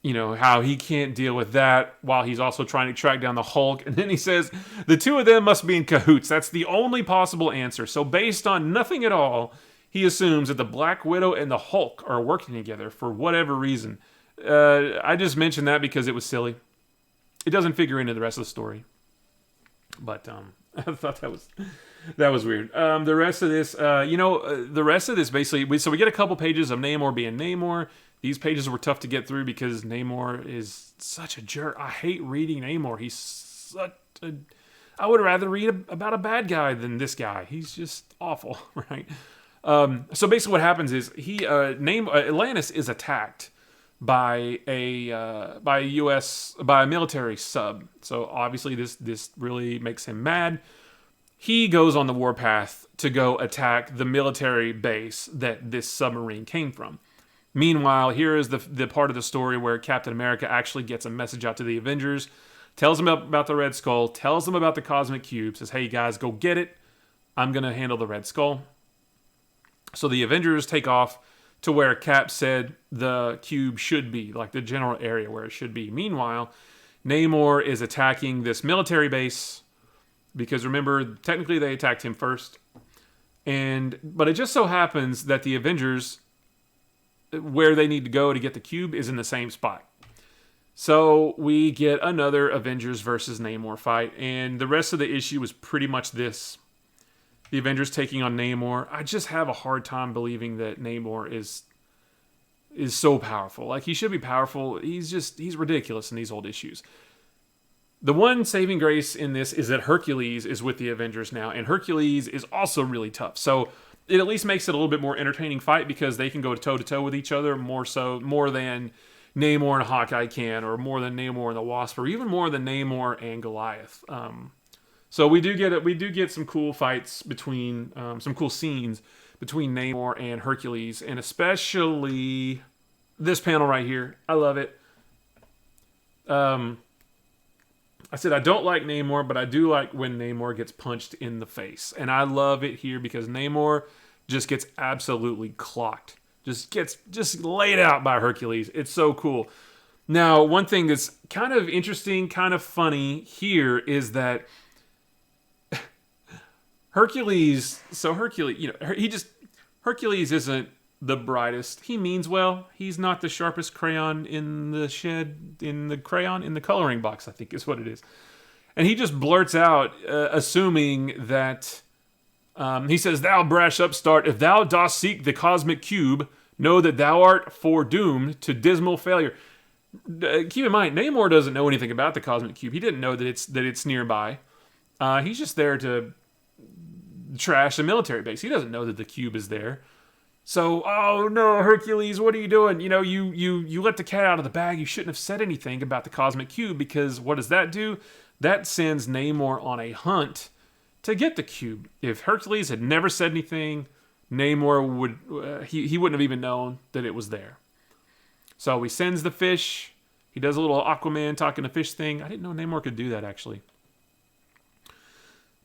how he can't deal with that while he's also trying to track down the Hulk. And then he says, the two of them must be in cahoots. That's the only possible answer. So based on nothing at all, he assumes that the Black Widow and the Hulk are working together for whatever reason. I just mentioned that because it was silly. It doesn't figure into the rest of the story. But I thought that was weird. The rest of this, basically, so we get a couple pages of Namor being Namor. These pages were tough to get through because Namor is such a jerk. I hate reading Namor. He's such a... I would rather read about a bad guy than this guy. He's just awful, right? So basically what happens is Atlantis is attacked by a military sub. So obviously this really makes him mad. He goes on the warpath to go attack the military base that this submarine came from. Meanwhile, here is the part of the story where Captain America actually gets a message out to the Avengers, tells them about the Red Skull, tells them about the Cosmic Cube, says, hey guys, go get it. I'm going to handle the Red Skull. So the Avengers take off to where Cap said the cube should be, like the general area where it should be. Meanwhile, Namor is attacking this military base because remember, technically they attacked him first. But it just so happens that the Avengers, where they need to go to get the cube, is in the same spot. So we get another Avengers versus Namor fight, and the rest of the issue is pretty much this. The Avengers taking on Namor. I just have a hard time believing that Namor is so powerful. Like, he should be powerful. He's ridiculous in these old issues. The one saving grace in this is that Hercules is with the Avengers now, and Hercules is also really tough. So it at least makes it a little bit more entertaining fight because they can go toe-to-toe with each other more than Namor and Hawkeye can, or more than Namor and the Wasp, or even more than Namor and Goliath. So we do get some cool fights between some cool scenes between Namor and Hercules, and especially this panel right here. I love it. I said I don't like Namor, but I do like when Namor gets punched in the face, and I love it here because Namor just gets absolutely clocked, just gets laid out by Hercules. It's so cool. Now, one thing that's kind of interesting, kind of funny here is that Hercules, Hercules isn't the brightest. He means well. He's not the sharpest crayon in the coloring box, I think is what it is. And he just blurts out, assuming that, he says, thou brash upstart, if thou dost seek the cosmic cube, know that thou art foredoomed to dismal failure. Keep in mind, Namor doesn't know anything about the cosmic cube. He didn't know that it's nearby. He's just there to trash a military base. He doesn't know that the cube is there. So, oh no, Hercules, what are you doing? You know, you let the cat out of the bag. You shouldn't have said anything about the cosmic cube, because what does that do? That sends Namor on a hunt to get the cube. If Hercules had never said anything, Namor would he wouldn't have even known that it was there. So he sends the fish. He does a little Aquaman talking to fish thing. I didn't know Namor could do that, actually.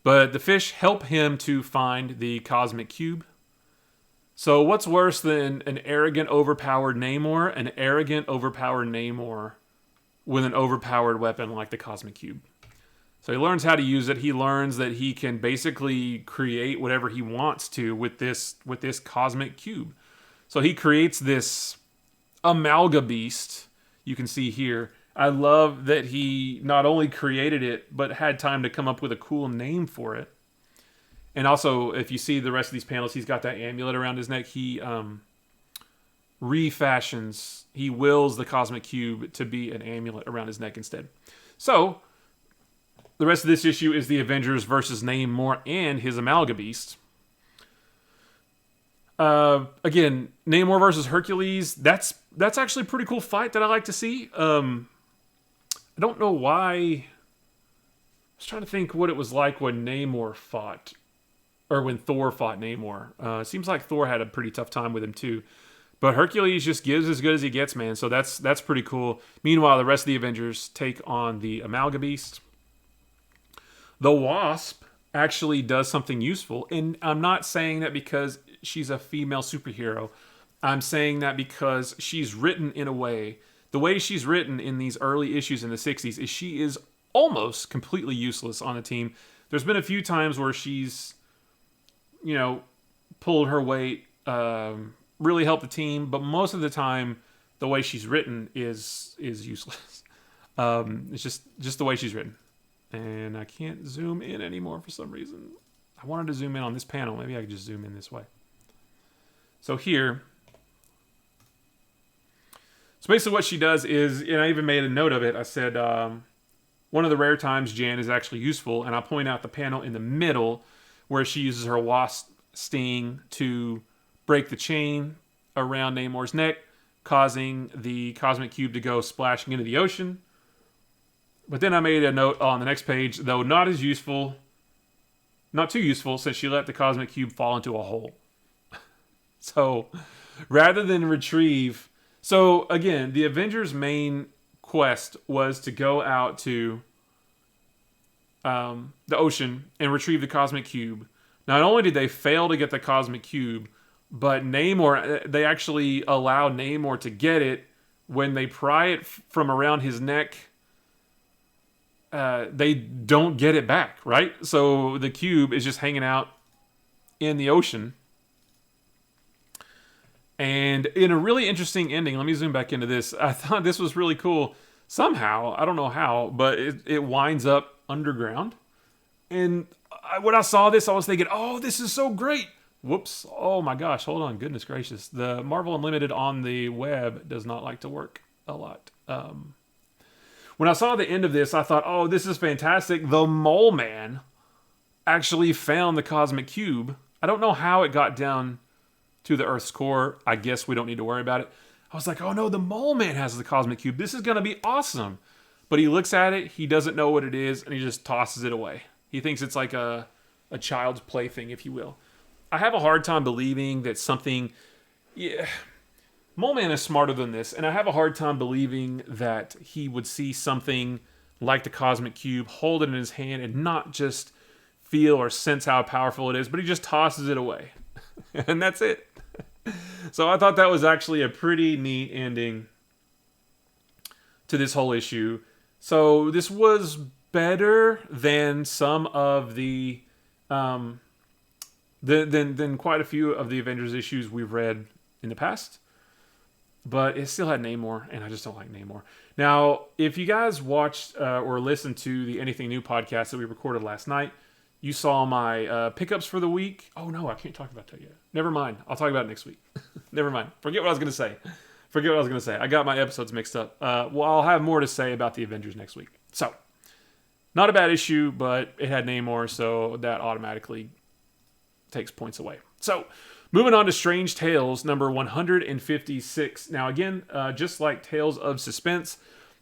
But the fish help him to find the cosmic cube. So what's worse than an arrogant, overpowered Namor? An arrogant, overpowered Namor with an overpowered weapon like the cosmic cube. So he learns how to use it. He learns that he can basically create whatever he wants to with this cosmic cube. So he creates this Amalga Beast. You can see here. I love that he not only created it, but had time to come up with a cool name for it. And also, if you see the rest of these panels, he's got that amulet around his neck. He refashions, he wills the cosmic cube to be an amulet around his neck instead. So, the rest of this issue is the Avengers versus Namor and his Amalga Beast. Again, Namor versus Hercules, that's actually a pretty cool fight that I like to see. I don't know why. I was trying to think what it was like when Namor fought, or when Thor fought Namor. Seems like Thor had a pretty tough time with him too. But Hercules just gives as good as he gets, man. So that's pretty cool. Meanwhile, the rest of the Avengers take on the Amalga Beast. The Wasp actually does something useful. And I'm not saying that because she's a female superhero. I'm saying that because she's written in a way, the way she's written in these early issues in the 60s is she is almost completely useless on the team. There's been a few times where she's, pulled her weight, really helped the team, but most of the time, the way she's written is useless. It's just the way she's written. And I can't zoom in anymore for some reason. I wanted to zoom in on this panel. Maybe I could just zoom in this way. So here, So basically what she does is, and I even made a note of it, I said, one of the rare times Jan is actually useful, and I point out the panel in the middle where she uses her wasp sting to break the chain around Namor's neck, causing the cosmic cube to go splashing into the ocean. But then I made a note on the next page, though not as useful, not too useful, since she let the cosmic cube fall into a hole. So rather than retrieve... So again, the Avengers' main quest was to go out to the ocean and retrieve the cosmic cube. Not only did they fail to get the cosmic cube, but Namor, they actually allow Namor to get it. When they pry it from around his neck, they don't get it back, right? So the cube is just hanging out in the ocean. And in a really interesting ending, let me zoom back into this. I thought this was really cool. Somehow, I don't know how, but it winds up underground. And when I saw this, I was thinking, oh, this is so great. Whoops. Oh my gosh. Hold on. Goodness gracious. The Marvel Unlimited on the web does not like to work a lot. When I saw the end of this, I thought, oh, this is fantastic. The Mole Man actually found the cosmic cube. I don't know how it got down to the Earth's core. I guess we don't need to worry about it. I was like, oh no, the Mole Man has the cosmic cube. This is going to be awesome. But he looks at it, he doesn't know what it is, and he just tosses it away. He thinks it's like a child's plaything, if you will. I have a hard time believing that something... Yeah, Mole Man is smarter than this, and I have a hard time believing that he would see something like the cosmic cube, hold it in his hand, and not just feel or sense how powerful it is, but he just tosses it away. And that's it. So I thought that was actually a pretty neat ending to this whole issue. So this was better than some of the than quite a few of the Avengers issues we've read in the past. But it still had Namor, and I just don't like Namor. Now, if you guys watched or listened to the Anything New podcast that we recorded last night, you saw my pickups for the week. Oh, no, I can't talk about that yet. Never mind. I'll talk about it next week. Never mind. Forget what I was going to say. I got my episodes mixed up. Well, I'll have more to say about the Avengers next week. So, not a bad issue, but it had Namor, so that automatically takes points away. So, moving on to Strange Tales, number 156. Now, again, just like Tales of Suspense,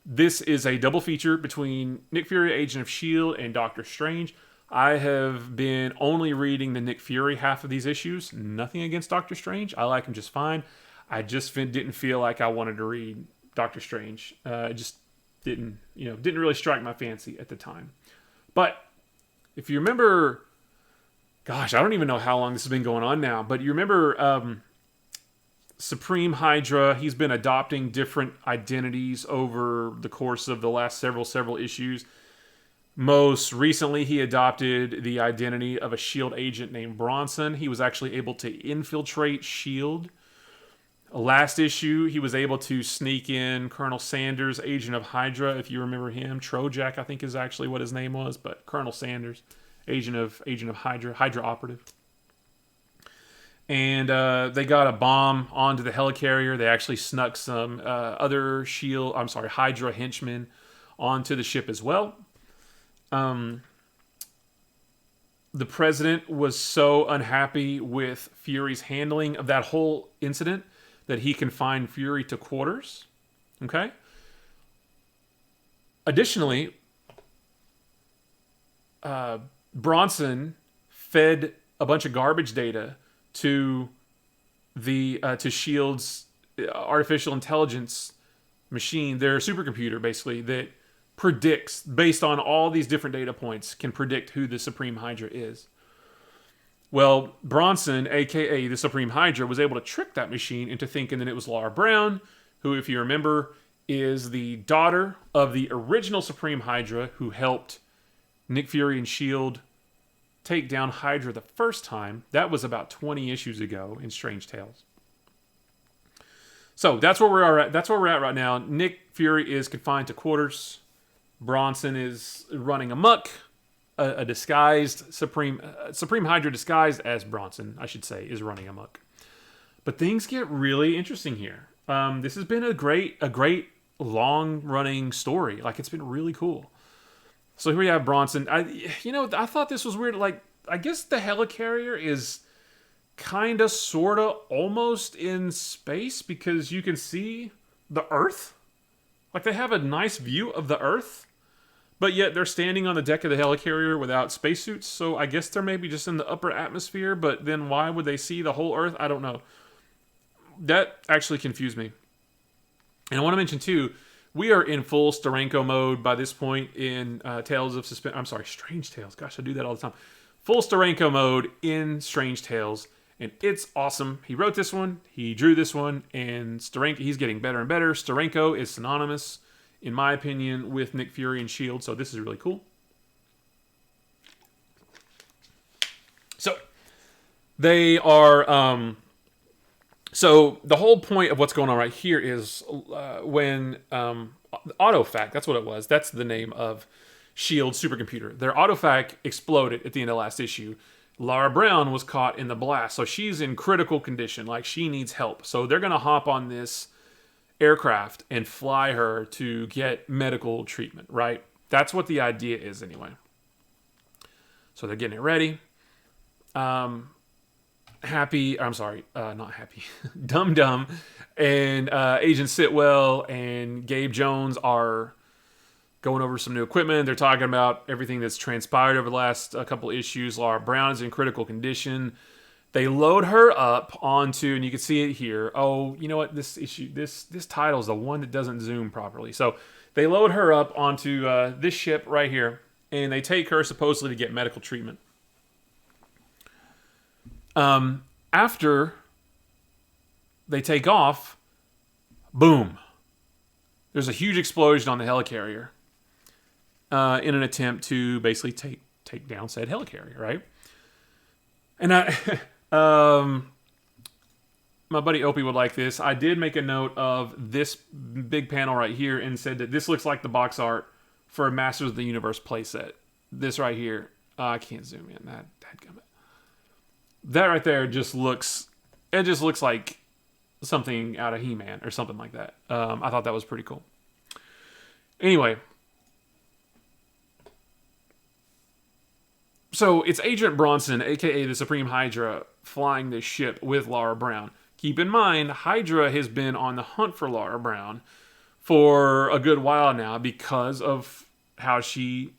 this is a double feature between Nick Fury, Agent of S.H.I.E.L.D., and Doctor Strange. I have been only reading the Nick Fury half of these issues. Nothing against Doctor Strange. I like him just fine. I just didn't feel like I wanted to read Doctor Strange. It just didn't really strike my fancy at the time. But if you remember, gosh, I don't even know how long this has been going on now, but you remember Supreme Hydra, he's been adopting different identities over the course of the last several issues. Most recently, he adopted the identity of a S.H.I.E.L.D. agent named Bronson. He was actually able to infiltrate S.H.I.E.L.D. Last issue, he was able to sneak in Colonel Sanders, agent of Hydra, if you remember him. Trojak, I think, is actually what his name was, but Colonel Sanders, agent of Hydra, Hydra operative. And they got a bomb onto the helicarrier. They actually snuck some other Hydra henchmen onto the ship as well. The president was so unhappy with Fury's handling of that whole incident that he confined Fury to quarters. Okay? Additionally, Bronson fed a bunch of garbage data to the to S.H.I.E.L.D.'s artificial intelligence machine, their supercomputer, basically, that predicts, based on all these different data points, can predict who the Supreme Hydra is. Well, Bronson, a.k.a. the Supreme Hydra, was able to trick that machine into thinking that it was Laura Brown, who, if you remember, is the daughter of the original Supreme Hydra who helped Nick Fury and S.H.I.E.L.D. take down Hydra the first time. That was about 20 issues ago in Strange Tales. So that's where we're at. That's where we're at right now. Nick Fury is confined to quarters. Bronson is running amok. A disguised Supreme Hydra disguised as Bronson, I should say, is running amok. But things get really interesting here. This has been a great long running story. Like, it's been really cool. So here we have Bronson. I thought this was weird. Like, I guess the helicarrier is kind of, sort of, almost in space because you can see the Earth. Like, they have a nice view of the Earth, but yet they're standing on the deck of the helicarrier without spacesuits. So I guess they're maybe just in the upper atmosphere, but then why would they see the whole Earth? I don't know. That actually confused me. And I want to mention, too, we are in full Steranko mode by this point in Tales of Suspense. I'm sorry, Strange Tales. Gosh, I do that all the time. Full Steranko mode in Strange Tales. And it's awesome. He wrote this one, he drew this one, and Steranko, he's getting better and better. Steranko is synonymous, in my opinion, with Nick Fury and S.H.I.E.L.D., so this is really cool. So, they are... So, the whole point of what's going on right here is when AutoFac, that's what it was, that's the name of S.H.I.E.L.D. supercomputer. Their AutoFac exploded at the end of last issue. Lara Brown was caught in the blast, so she's in critical condition, like she needs help. So they're going to hop on this aircraft and fly her to get medical treatment, right? That's what the idea is anyway. So they're getting it ready. Not Happy, Dum Dum and Agent Sitwell and Gabe Jones are going over some new equipment. They're talking about everything that's transpired over the last couple issues. Lara Brown is in critical condition. They load her up onto, and you can see it here. Oh, you know what? This issue, this title is the one that doesn't zoom properly. So they load her up onto this ship right here, and they take her supposedly to get medical treatment. After they take off, boom. There's a huge explosion on the helicarrier. In an attempt to basically take down said helicarrier, right? And my buddy Opie would like this. I did make a note of this big panel right here and said that this looks like the box art for a Masters of the Universe playset. This right here, I can't zoom in. That right there just looks like something out of He-Man or something like that. I thought that was pretty cool. Anyway. So it's Agent Bronson, a.k.a. the Supreme Hydra, flying this ship with Lara Brown. Keep in mind, Hydra has been on the hunt for Lara Brown for a good while now because of how she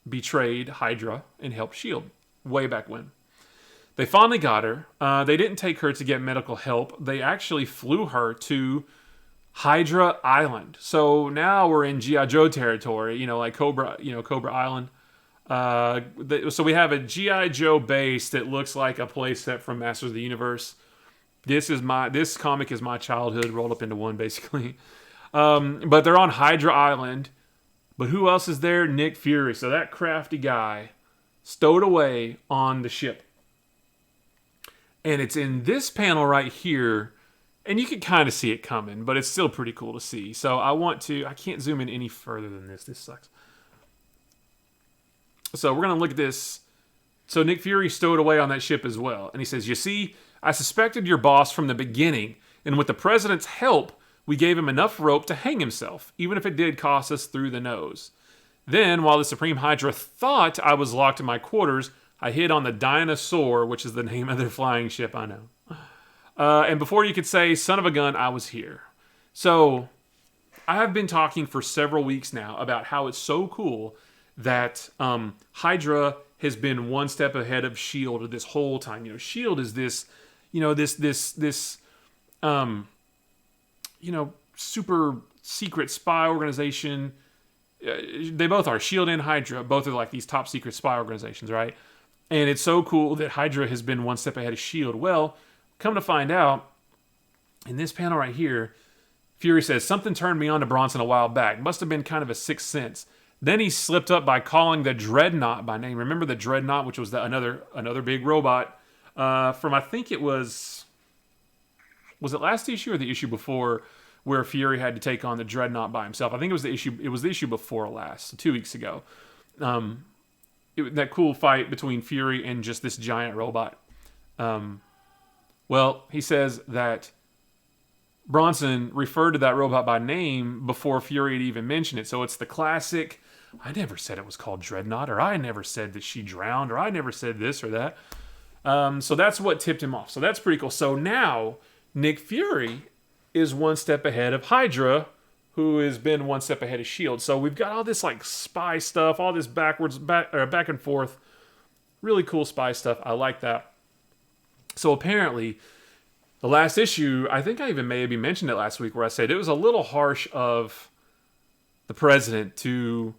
betrayed Hydra and helped S.H.I.E.L.D. way back when. They finally got her. They didn't take her to get medical help. They actually flew her to Hydra Island. So now we're in G.I. Joe territory, like Cobra Island. So we have a G.I. Joe base that looks like a playset from Masters of the Universe. This comic is my childhood rolled up into one, basically. But they're on Hydra Island. But who else is there? Nick Fury. So that crafty guy stowed away on the ship. And it's in this panel right here, and you can kind of see it coming, but it's still pretty cool to see. So I can't zoom in any further than this. This sucks. So we're going to look at this. So Nick Fury stowed away on that ship as well. And he says, "You see, I suspected your boss from the beginning, and with the president's help, we gave him enough rope to hang himself, even if it did cost us through the nose. Then, while the Supreme Hydra thought I was locked in my quarters, I hid on the Dinosaur, which is the name of their flying ship, I know. And before you could say, son of a gun, I was here." So I have been talking for several weeks now about how it's so cool that Hydra has been one step ahead of S.H.I.E.L.D. this whole time. S.H.I.E.L.D. is this super secret spy organization. They both are. S.H.I.E.L.D. and Hydra, both are like these top secret spy organizations, right? And it's so cool that Hydra has been one step ahead of S.H.I.E.L.D. Well, come to find out, in this panel right here, Fury says, "Something turned me on to Bronson a while back. Must have been kind of a sixth sense. Then he slipped up by calling the Dreadnought by name." Remember the Dreadnought, which was another big robot from, I think it was it last issue or the issue before, where Fury had to take on the Dreadnought by himself. I think it was the issue before last, 2 weeks ago. That cool fight between Fury and just this giant robot. Well, he says that Bronson referred to that robot by name before Fury had even mentioned it. So it's the classic, I never said it was called Dreadnought, or I never said that she drowned, or I never said this or that. So that's what tipped him off. So that's pretty cool. So now Nick Fury is one step ahead of Hydra, who has been one step ahead of Shield. So we've got all this like spy stuff, all this back and forth, really cool spy stuff. I like that. So apparently, the last issue, I think I even maybe mentioned it last week, where I said it was a little harsh of the president to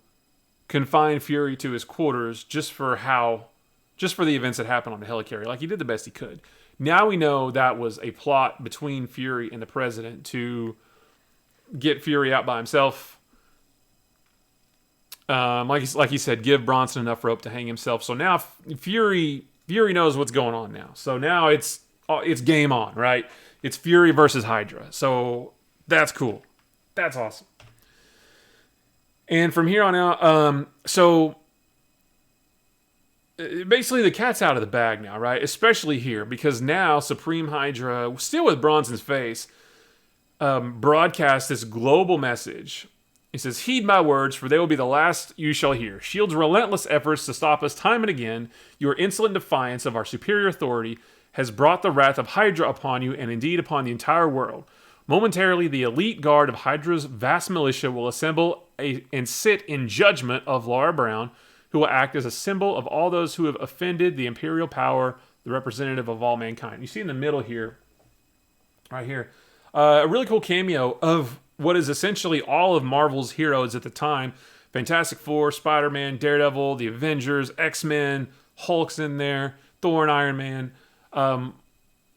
confine Fury to his quarters just for the events that happened on the helicarrier. Like, he did the best he could. Now we know that was a plot between Fury and the president to get Fury out by himself. Like he said, give Bronson enough rope to hang himself. So now Fury knows what's going on now. So now it's game on, right? It's Fury versus Hydra. So that's cool. That's awesome. And from here on out, so basically the cat's out of the bag now, right? Especially here, because now Supreme Hydra, still with Bronson's face, broadcasts this global message. He says, "Heed my words, for they will be the last you shall hear. S.H.I.E.L.D.'s relentless efforts to stop us time and again, your insolent defiance of our superior authority, has brought the wrath of Hydra upon you and indeed upon the entire world. Momentarily, the elite guard of Hydra's vast militia will assemble and sit in judgment of Laura Brown, who will act as a symbol of all those who have offended the imperial power, the representative of all mankind." You see in the middle here, right here, a really cool cameo of what is essentially all of Marvel's heroes at the time. Fantastic Four, Spider-Man, Daredevil, the Avengers, X-Men, Hulk's in there, Thor and Iron Man.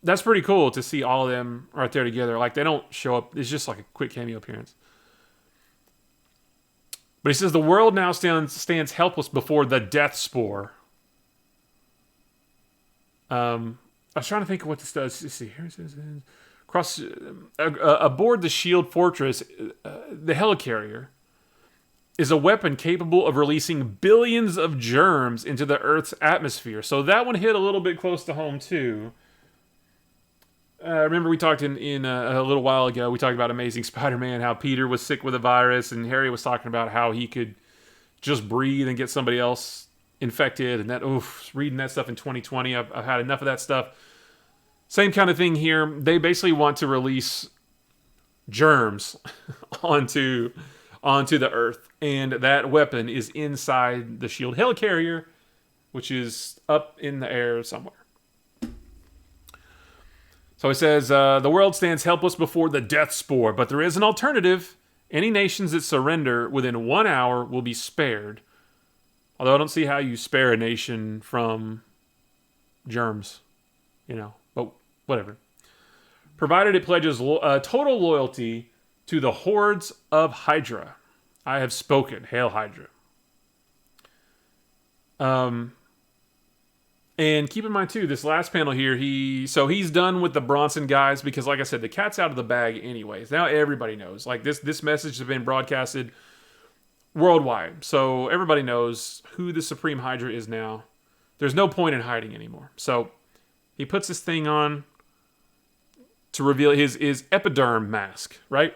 That's pretty cool to see all of them right there together. Like, they don't show up. It's just like a quick cameo appearance. But he says, the world now stands helpless before the death spore. I was trying to think of what this does. Let's see here. Aboard the Shield Fortress, the helicarrier is a weapon capable of releasing billions of germs into the Earth's atmosphere. So that one hit a little bit close to home, too. Remember we talked in a little while ago, we talked about Amazing Spider-Man, how Peter was sick with a virus, and Harry was talking about how he could just breathe and get somebody else infected. And that, reading that stuff in 2020, I've had enough of that stuff. Same kind of thing here. They basically want to release germs onto the Earth. And that weapon is inside the S.H.I.E.L.D. helicarrier, which is up in the air somewhere. So it says, the world stands helpless before the death spore, but there is an alternative. Any nations that surrender within 1 hour will be spared. Although I don't see how you spare a nation from germs, but whatever. Provided it pledges total loyalty to the hordes of Hydra. I have spoken. Hail Hydra. And keep in mind, too, this last panel here, he's done with the Bronson guys because, like I said, the cat's out of the bag anyways. Now everybody knows. Like, this message has been broadcasted worldwide. So everybody knows who the Supreme Hydra is now. There's no point in hiding anymore. So he puts this thing on to reveal his epiderm mask, right?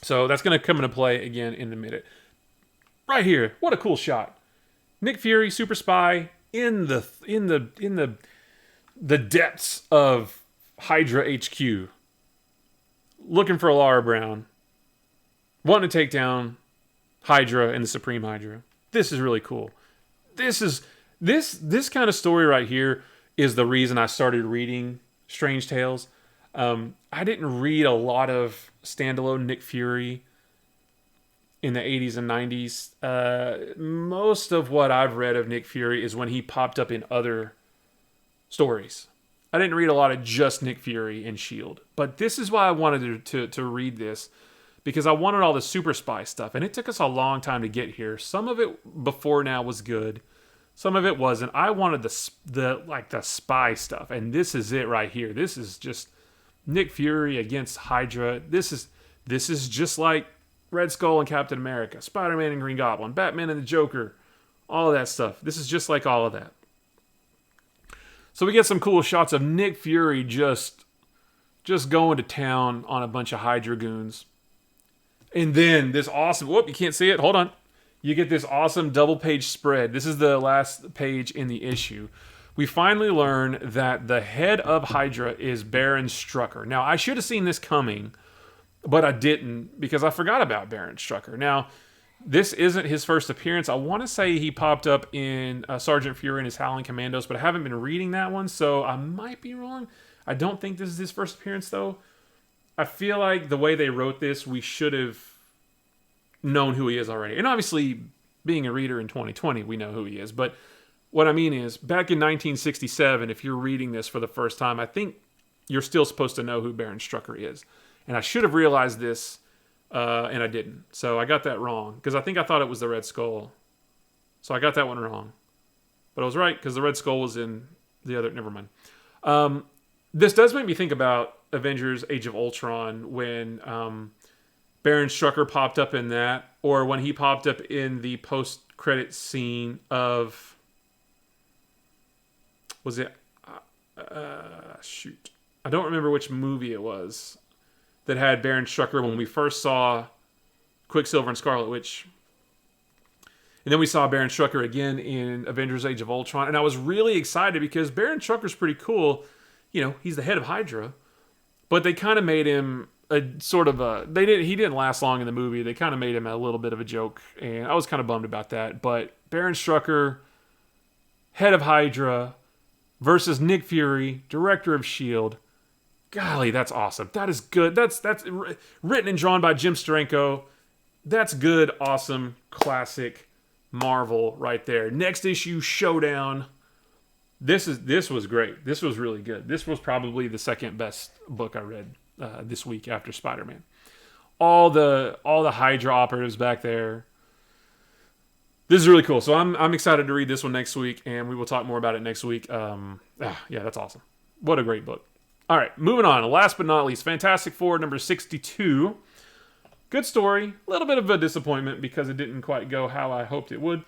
So that's going to come into play again in a minute. Right here, what a cool shot. Nick Fury, super spy, in the depths of Hydra HQ, looking for Laura Brown, wanting to take down Hydra and the Supreme Hydra. This is really cool. This kind of story right here is the reason I started reading Strange Tales. I didn't read a lot of standalone Nick Fury in the 80s and 90s. Most of what I've read of Nick Fury is when he popped up in other stories. I didn't read a lot of just Nick Fury and S.H.I.E.L.D. But this is why I wanted to read this, because I wanted all the super spy stuff. And it took us a long time to get here. Some of it before now was good. Some of it wasn't. I wanted the spy stuff. And this is it right here. This is just Nick Fury against Hydra. This is just like Red Skull and Captain America, Spider-Man and Green Goblin, Batman and the Joker, all of that stuff. This is just like all of that. So we get some cool shots of Nick Fury just just going to town on a bunch of Hydra goons. And then this awesome, whoop, you can't see it. Hold on. You get this awesome double page spread. This is the last page in the issue. We finally learn that the head of Hydra is Baron Strucker. Now, I should have seen this coming, but I didn't because I forgot about Baron Strucker. Now, this isn't his first appearance. I want to say he popped up in Sergeant Fury and his Howling Commandos, but I haven't been reading that one, so I might be wrong. I don't think this is his first appearance, though. I feel like the way they wrote this, we should have known who he is already. And obviously, being a reader in 2020, we know who he is. But what I mean is, back in 1967, if you're reading this for the first time, I think you're still supposed to know who Baron Strucker is. And I should have realized this, and I didn't. So I got that wrong, because I think I thought it was the Red Skull. So I got that one wrong. But I was right, because the Red Skull was in the other... Never mind. This does make me think about Avengers Age of Ultron, when Baron Strucker popped up in that, or when he popped up in the post-credit scene of... Was it... shoot. I don't remember which movie it was that had Baron Strucker when we first saw Quicksilver and Scarlet Witch. And then we saw Baron Strucker again in Avengers Age of Ultron. And I was really excited because Baron Strucker's pretty cool. You know, he's the head of Hydra. But they kind of made him a sort of a... He didn't last long in the movie. They kind of made him a little bit of a joke. And I was kind of bummed about that. But Baron Strucker, head of Hydra, versus Nick Fury, director of S.H.I.E.L.D. Golly, that's awesome. That is good. That's written and drawn by Jim Steranko. That's good, awesome, classic Marvel right there. Next issue, Showdown. This was great. This was really good. This was probably the second best book I read this week after Spider-Man. All the Hydra operatives back there. This is really cool. So I'm excited to read this one next week, and we will talk more about it next week. Yeah, that's awesome. What a great book. All right, moving on. Last but not least, Fantastic Four number 62. Good story. A little bit of a disappointment because it didn't quite go how I hoped it would.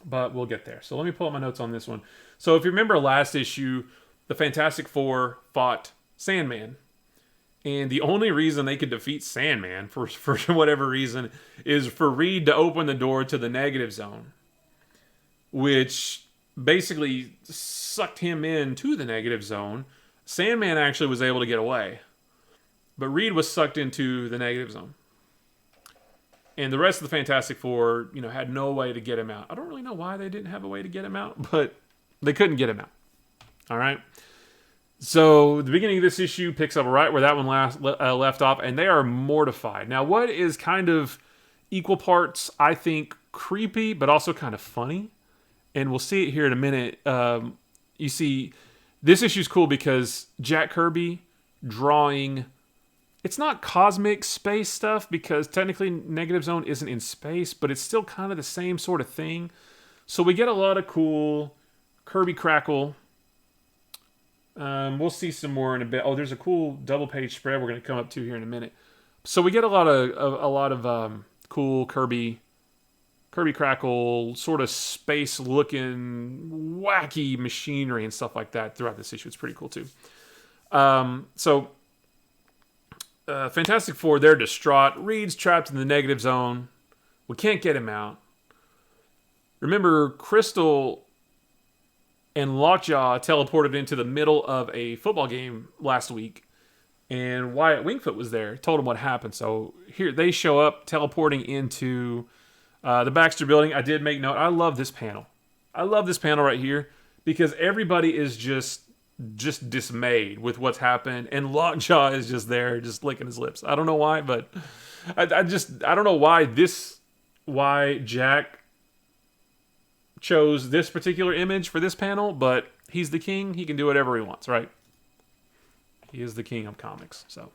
But we'll get there. So let me pull up my notes on this one. So if you remember last issue, the Fantastic Four fought Sandman. And the only reason they could defeat Sandman, for whatever reason, is for Reed to open the door to the negative zone. Which basically sucked him into the negative zone. Sandman actually was able to get away. But Reed was sucked into the negative zone. And the rest of the Fantastic Four, had no way to get him out. I don't really know why they didn't have a way to get him out, but they couldn't get him out. All right? So the beginning of this issue picks up right where that one left off, and they are mortified. Now, what is kind of equal parts, I think, creepy, but also kind of funny, and we'll see it here in a minute. You see, this issue's cool because Jack Kirby drawing... It's not cosmic space stuff because technically Negative Zone isn't in space, but it's still kind of the same sort of thing. So we get a lot of cool Kirby crackle. We'll see some more in a bit. Oh, there's a cool double page spread we're going to come up to here in a minute. So we get a lot of cool Kirby crackle, sort of space looking wacky machinery and stuff like that throughout this issue. It's pretty cool too. Fantastic Four, they're distraught. Reed's trapped in the negative zone. We can't get him out. Remember, Crystal and Lockjaw teleported into the middle of a football game last week, and Wyatt Wingfoot was there, told him what happened. So here they show up, teleporting into the Baxter Building. I did make note. I love this panel. I love this panel right here because everybody is just dismayed with what's happened, and Lockjaw is just there, just licking his lips. I don't know why, but I don't know why Jack chose this particular image for this panel, but he's the king. He can do whatever he wants, right? He is the king of comics. So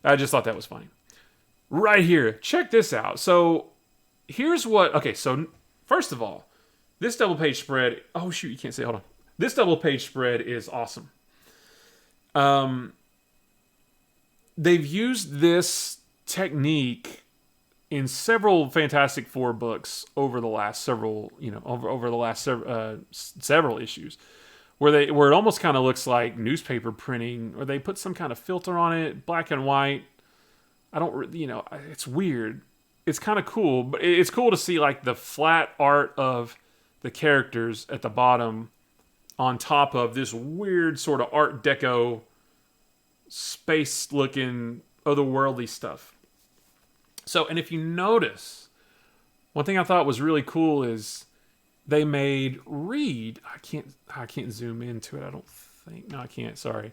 I just thought that was funny. Right here, check this out. So here's what. Okay, so first of all, this double page spread. Oh shoot, you can't see. Hold on. This double page spread is awesome. They've used this technique in several Fantastic Four books over the last several issues, where it almost kind of looks like newspaper printing, or they put some kind of filter on it, black and white. I don't, it's weird. It's kind of cool, but it's cool to see like the flat art of the characters at the bottom on top of this weird sort of Art Deco space looking otherworldly stuff. So, and if you notice, one thing I thought was really cool is they made Reed. I can't zoom into it. I don't think. No, I can't. Sorry.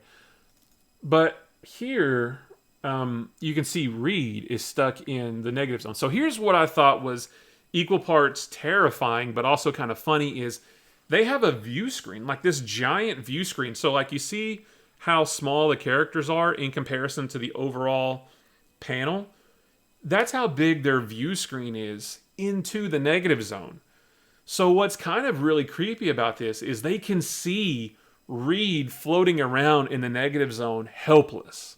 But here, you can see Reed is stuck in the negative zone. So here's what I thought was equal parts terrifying, but also kind of funny is they have a view screen, like this giant view screen. So like you see how small the characters are in comparison to the overall panel. That's how big their view screen is into the negative zone. So what's kind of really creepy about this is they can see Reed floating around in the negative zone helpless.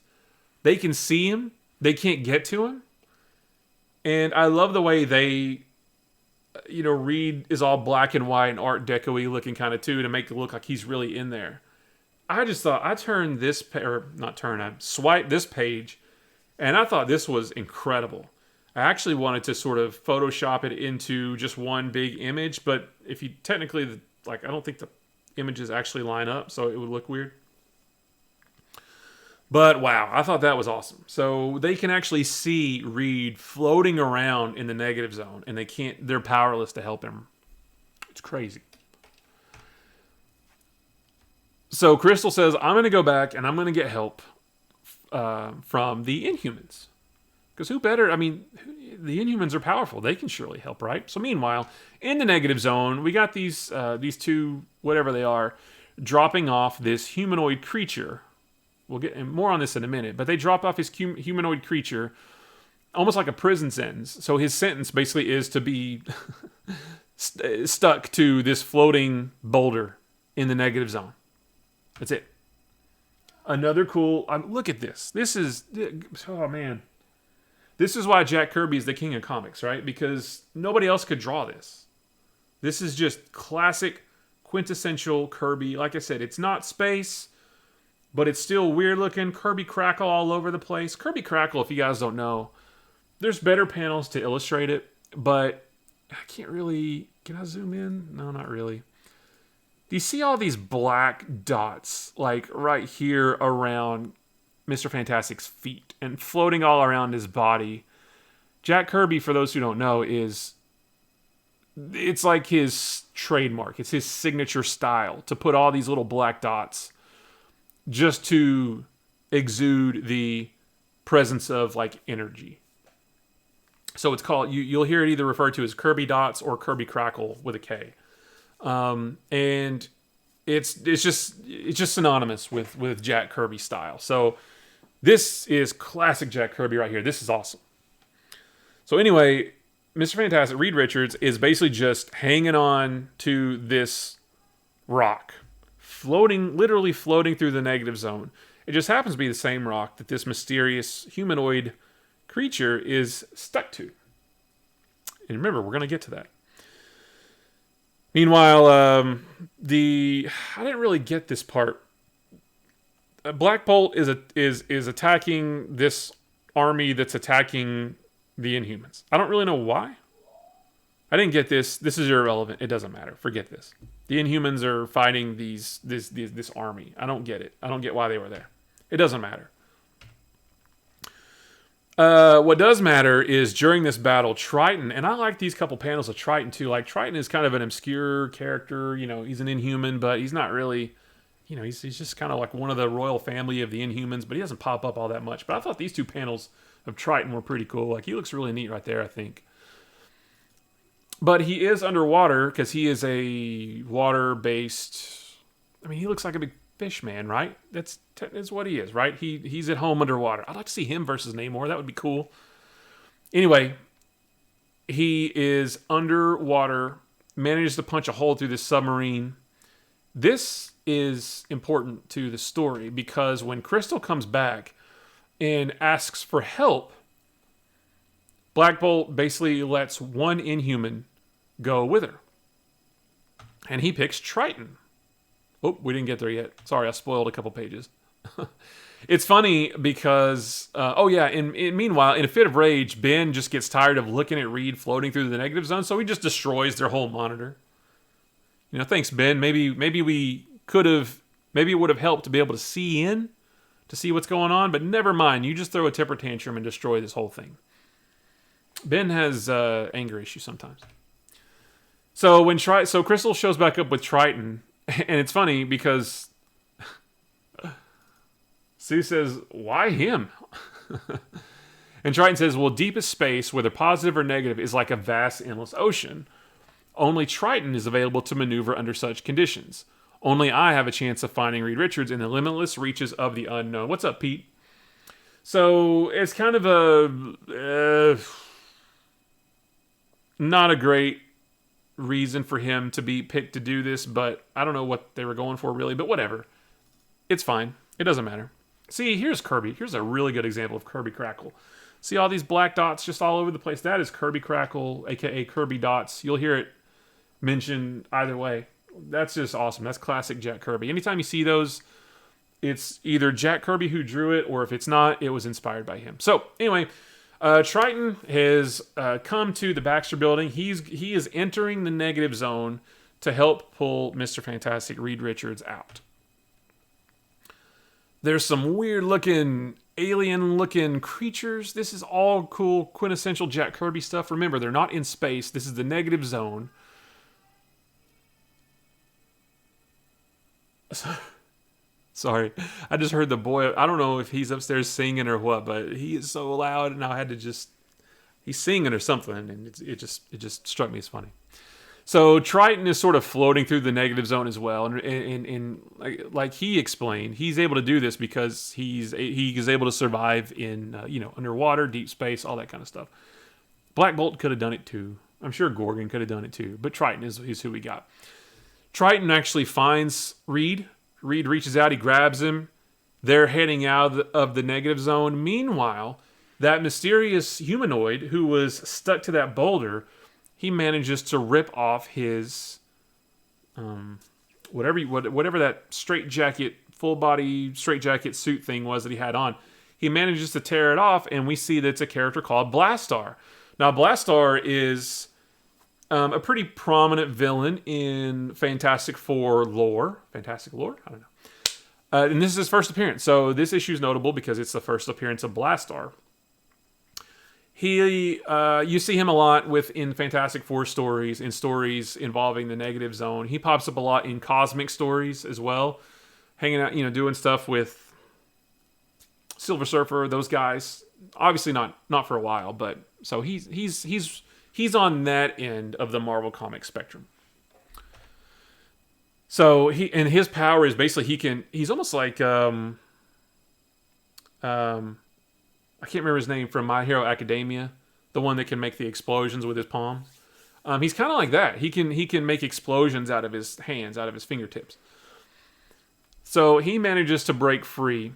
They can see him. They can't get to him. And I love the way they, Reed is all black and white and Art Deco-y looking kind of too to make it look like he's really in there. I just thought, I swiped this page and I thought this was incredible. I actually wanted to sort of Photoshop it into just one big image, but if you technically, I don't think the images actually line up, so it would look weird. But wow, I thought that was awesome. So they can actually see Reed floating around in the negative zone, and they're powerless to help him. It's crazy. So Crystal says, I'm going to go back and I'm going to get help from the Inhumans. Because who better? I mean, the Inhumans are powerful. They can surely help, right? So meanwhile, in the negative zone, we got these two, whatever they are, dropping off this humanoid creature. We'll get more on this in a minute. But they drop off his humanoid creature, almost like a prison sentence. So his sentence basically is to be stuck to this floating boulder in the negative zone. That's it. Another cool... look at this. This is... Oh, man. This is why Jack Kirby is the king of comics, right? Because nobody else could draw this. This is just classic, quintessential Kirby. Like I said, it's not space, but it's still weird looking. Kirby Crackle all over the place. Kirby Crackle, if you guys don't know, there's better panels to illustrate it, but I can't really... Can I zoom in? No, not really. Do you see all these black dots, like right here around Mr. Fantastic's feet and floating all around his body? Jack Kirby, for those who don't know, it's like his trademark. It's his signature style to put all these little black dots just to exude the presence of like energy. So it's called, you'll hear it either referred to as Kirby dots or Kirby Crackle with a K. And it's just synonymous with Jack Kirby style. So this is classic Jack Kirby right here. This is awesome. So anyway, Mr. Fantastic, Reed Richards, is basically just hanging on to this rock, literally floating through the negative zone. It just happens to be the same rock that this mysterious humanoid creature is stuck to. And remember, we're going to get to that. Meanwhile, I didn't really get this part. Black Bolt is attacking this army that's attacking the Inhumans. I don't really know why. I didn't get this. This is irrelevant. It doesn't matter. Forget this. The Inhumans are fighting this army. I don't get it. I don't get why they were there. It doesn't matter. What does matter is during this battle, Triton, and I like these couple panels of Triton too. Like Triton is kind of an obscure character. He's an Inhuman, but he's not really, he's just kind of like one of the royal family of the Inhumans, but he doesn't pop up all that much. But I thought these two panels of Triton were pretty cool. Like he looks really neat right there, I think. But he is underwater because he is a water-based. He looks like a big fish man, right? That's what he is, right? He's at home underwater. I'd like to see him versus Namor. That would be cool. Anyway, he is underwater, manages to punch a hole through this submarine. This is important to the story because when Crystal comes back and asks for help, Black Bolt basically lets one Inhuman go with her. And he picks Triton. Oh, we didn't get there yet. Sorry, I spoiled a couple pages. It's funny because, meanwhile, in a fit of rage, Ben just gets tired of looking at Reed floating through the negative zone, so he just destroys their whole monitor. Thanks, Ben. Maybe it would have helped to be able to see what's going on, but never mind. You just throw a temper tantrum and destroy this whole thing. Ben has anger issues sometimes. So Crystal shows back up with Triton, and it's funny because Sue says, "Why him?" And Triton says, "Well, deepest space, whether positive or negative, is like a vast, endless ocean. Only Triton is available to maneuver under such conditions. Only I have a chance of finding Reed Richards in the limitless reaches of the unknown." What's up, Pete? So it's kind of a not a great reason for him to be picked to do this, but I don't know what they were going for really, but whatever. It's fine. It doesn't matter. See, here's Kirby. Here's a really good example of Kirby Crackle. See all these black dots just all over the place? That is Kirby Crackle, aka Kirby Dots. You'll hear it mentioned either way. That's just awesome. That's classic Jack Kirby. Anytime you see those, it's either Jack Kirby who drew it, or if it's not, it was inspired by him. So anyway, Triton has come to the Baxter building. He is entering the negative zone to help pull Mr. Fantastic Reed Richards out. There's some weird-looking, alien-looking creatures. This is all cool, quintessential Jack Kirby stuff. Remember, they're not in space. This is the negative zone. Sorry, I just heard the boy. I don't know if he's upstairs singing or what, but he is so loud, and I had to he's singing or something, and it just struck me as funny. So Triton is sort of floating through the negative zone as well, and like he explained, he's able to do this because he is able to survive in underwater, deep space, all that kind of stuff. Black Bolt could have done it too. I'm sure Gorgon could have done it too, but Triton is who we got. Triton actually finds Reed. Reed reaches out, he grabs him. They're heading out of the negative zone. Meanwhile, that mysterious humanoid who was stuck to that boulder, he manages to rip off his whatever that straitjacket, full body straitjacket suit thing was that he had on. He manages to tear it off, and we see that it's a character called Blastar. Now, Blastar is a pretty prominent villain in Fantastic Four lore. Fantastic lore? I don't know. And this is his first appearance. So this issue is notable because it's the first appearance of Blastar. You see him a lot in Fantastic Four stories, in stories involving the negative zone. He pops up a lot in cosmic stories as well, hanging out, doing stuff with Silver Surfer, those guys. Obviously not for a while, but so he's on that end of the Marvel Comics spectrum. So his power is basically he's almost like I can't remember his name from My Hero Academia, the one that can make the explosions with his palm. He's kind of like that. He can make explosions out of his hands, out of his fingertips. So he manages to break free,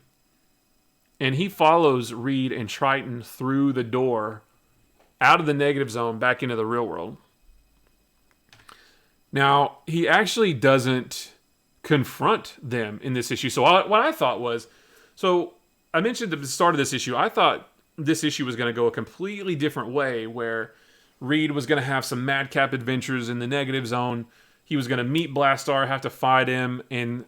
and he follows Reed and Triton through the door, out of the negative zone, back into the real world. Now, he actually doesn't confront them in this issue. So what I thought was, I mentioned at the start of this issue, I thought this issue was going to go a completely different way, where Reed was going to have some madcap adventures in the negative zone. He was going to meet Blastar, have to fight him, and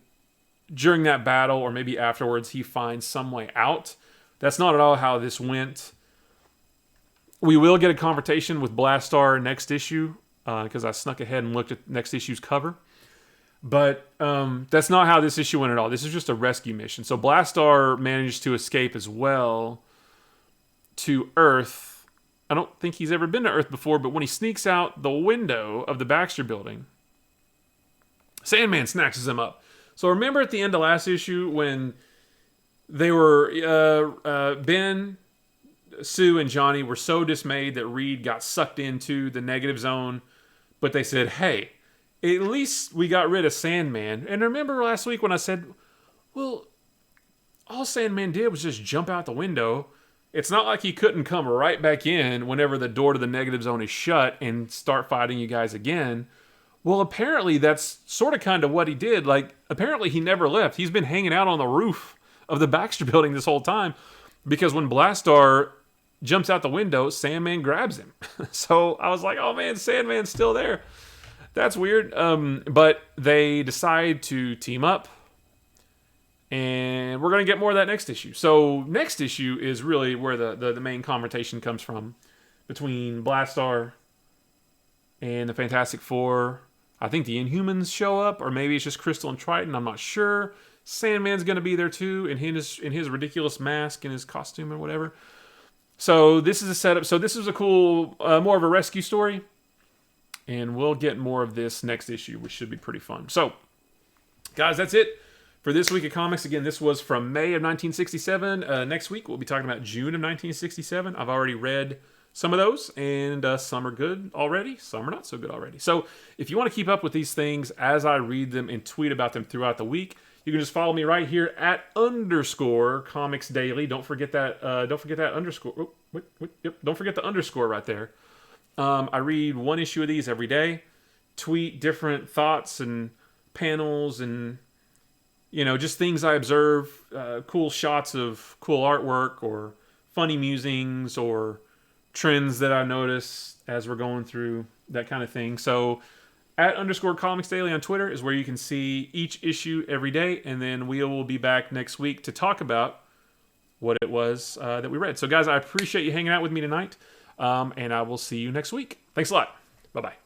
during that battle, or maybe afterwards, he finds some way out. That's not at all how this went. We will get a confrontation with Blastar next issue, because I snuck ahead and looked at next issue's cover. But that's not how this issue went at all. This is just a rescue mission. So Blastar managed to escape as well to Earth. I don't think he's ever been to Earth before, but when he sneaks out the window of the Baxter building, Sandman snatches him up. So remember at the end of last issue when they were Ben, Sue, and Johnny were so dismayed that Reed got sucked into the negative zone, but they said, hey, at least we got rid of Sandman. And remember last week when I said, well, all Sandman did was just jump out the window. It's not like he couldn't come right back in whenever the door to the negative zone is shut and start fighting you guys again. Well, apparently that's sort of kind of what he did. Like, apparently he never left. He's been hanging out on the roof of the Baxter building this whole time because when Blastar jumps out the window, Sandman grabs him. So I was like, oh man, Sandman's still there. That's weird. But they decide to team up, and we're going to get more of that next issue. So next issue is really where the main confrontation comes from between Blastar and the Fantastic Four. I think the Inhumans show up, or maybe it's just Crystal and Triton. I'm not sure. Sandman's going to be there too in his ridiculous mask and his costume and whatever. So this is a setup. So this is a cool, more of a rescue story. And we'll get more of this next issue, which should be pretty fun. So, guys, that's it for this week of comics. Again, this was from May of 1967. Next week, we'll be talking about June of 1967. I've already read some of those, and some are good already. Some are not so good already. So, if you want to keep up with these things as I read them and tweet about them throughout the week, you can just follow me right here at _Comics Daily. Don't forget that. Don't forget that underscore. Oh, yep. Don't forget the underscore right there. I read one issue of these every day, tweet different thoughts and panels and, just things I observe, cool shots of cool artwork or funny musings or trends that I notice as we're going through, that kind of thing. So at _Comics Daily on Twitter is where you can see each issue every day, and then we will be back next week to talk about what it was that we read. So guys, I appreciate you hanging out with me tonight. And I will see you next week. Thanks a lot. Bye-bye.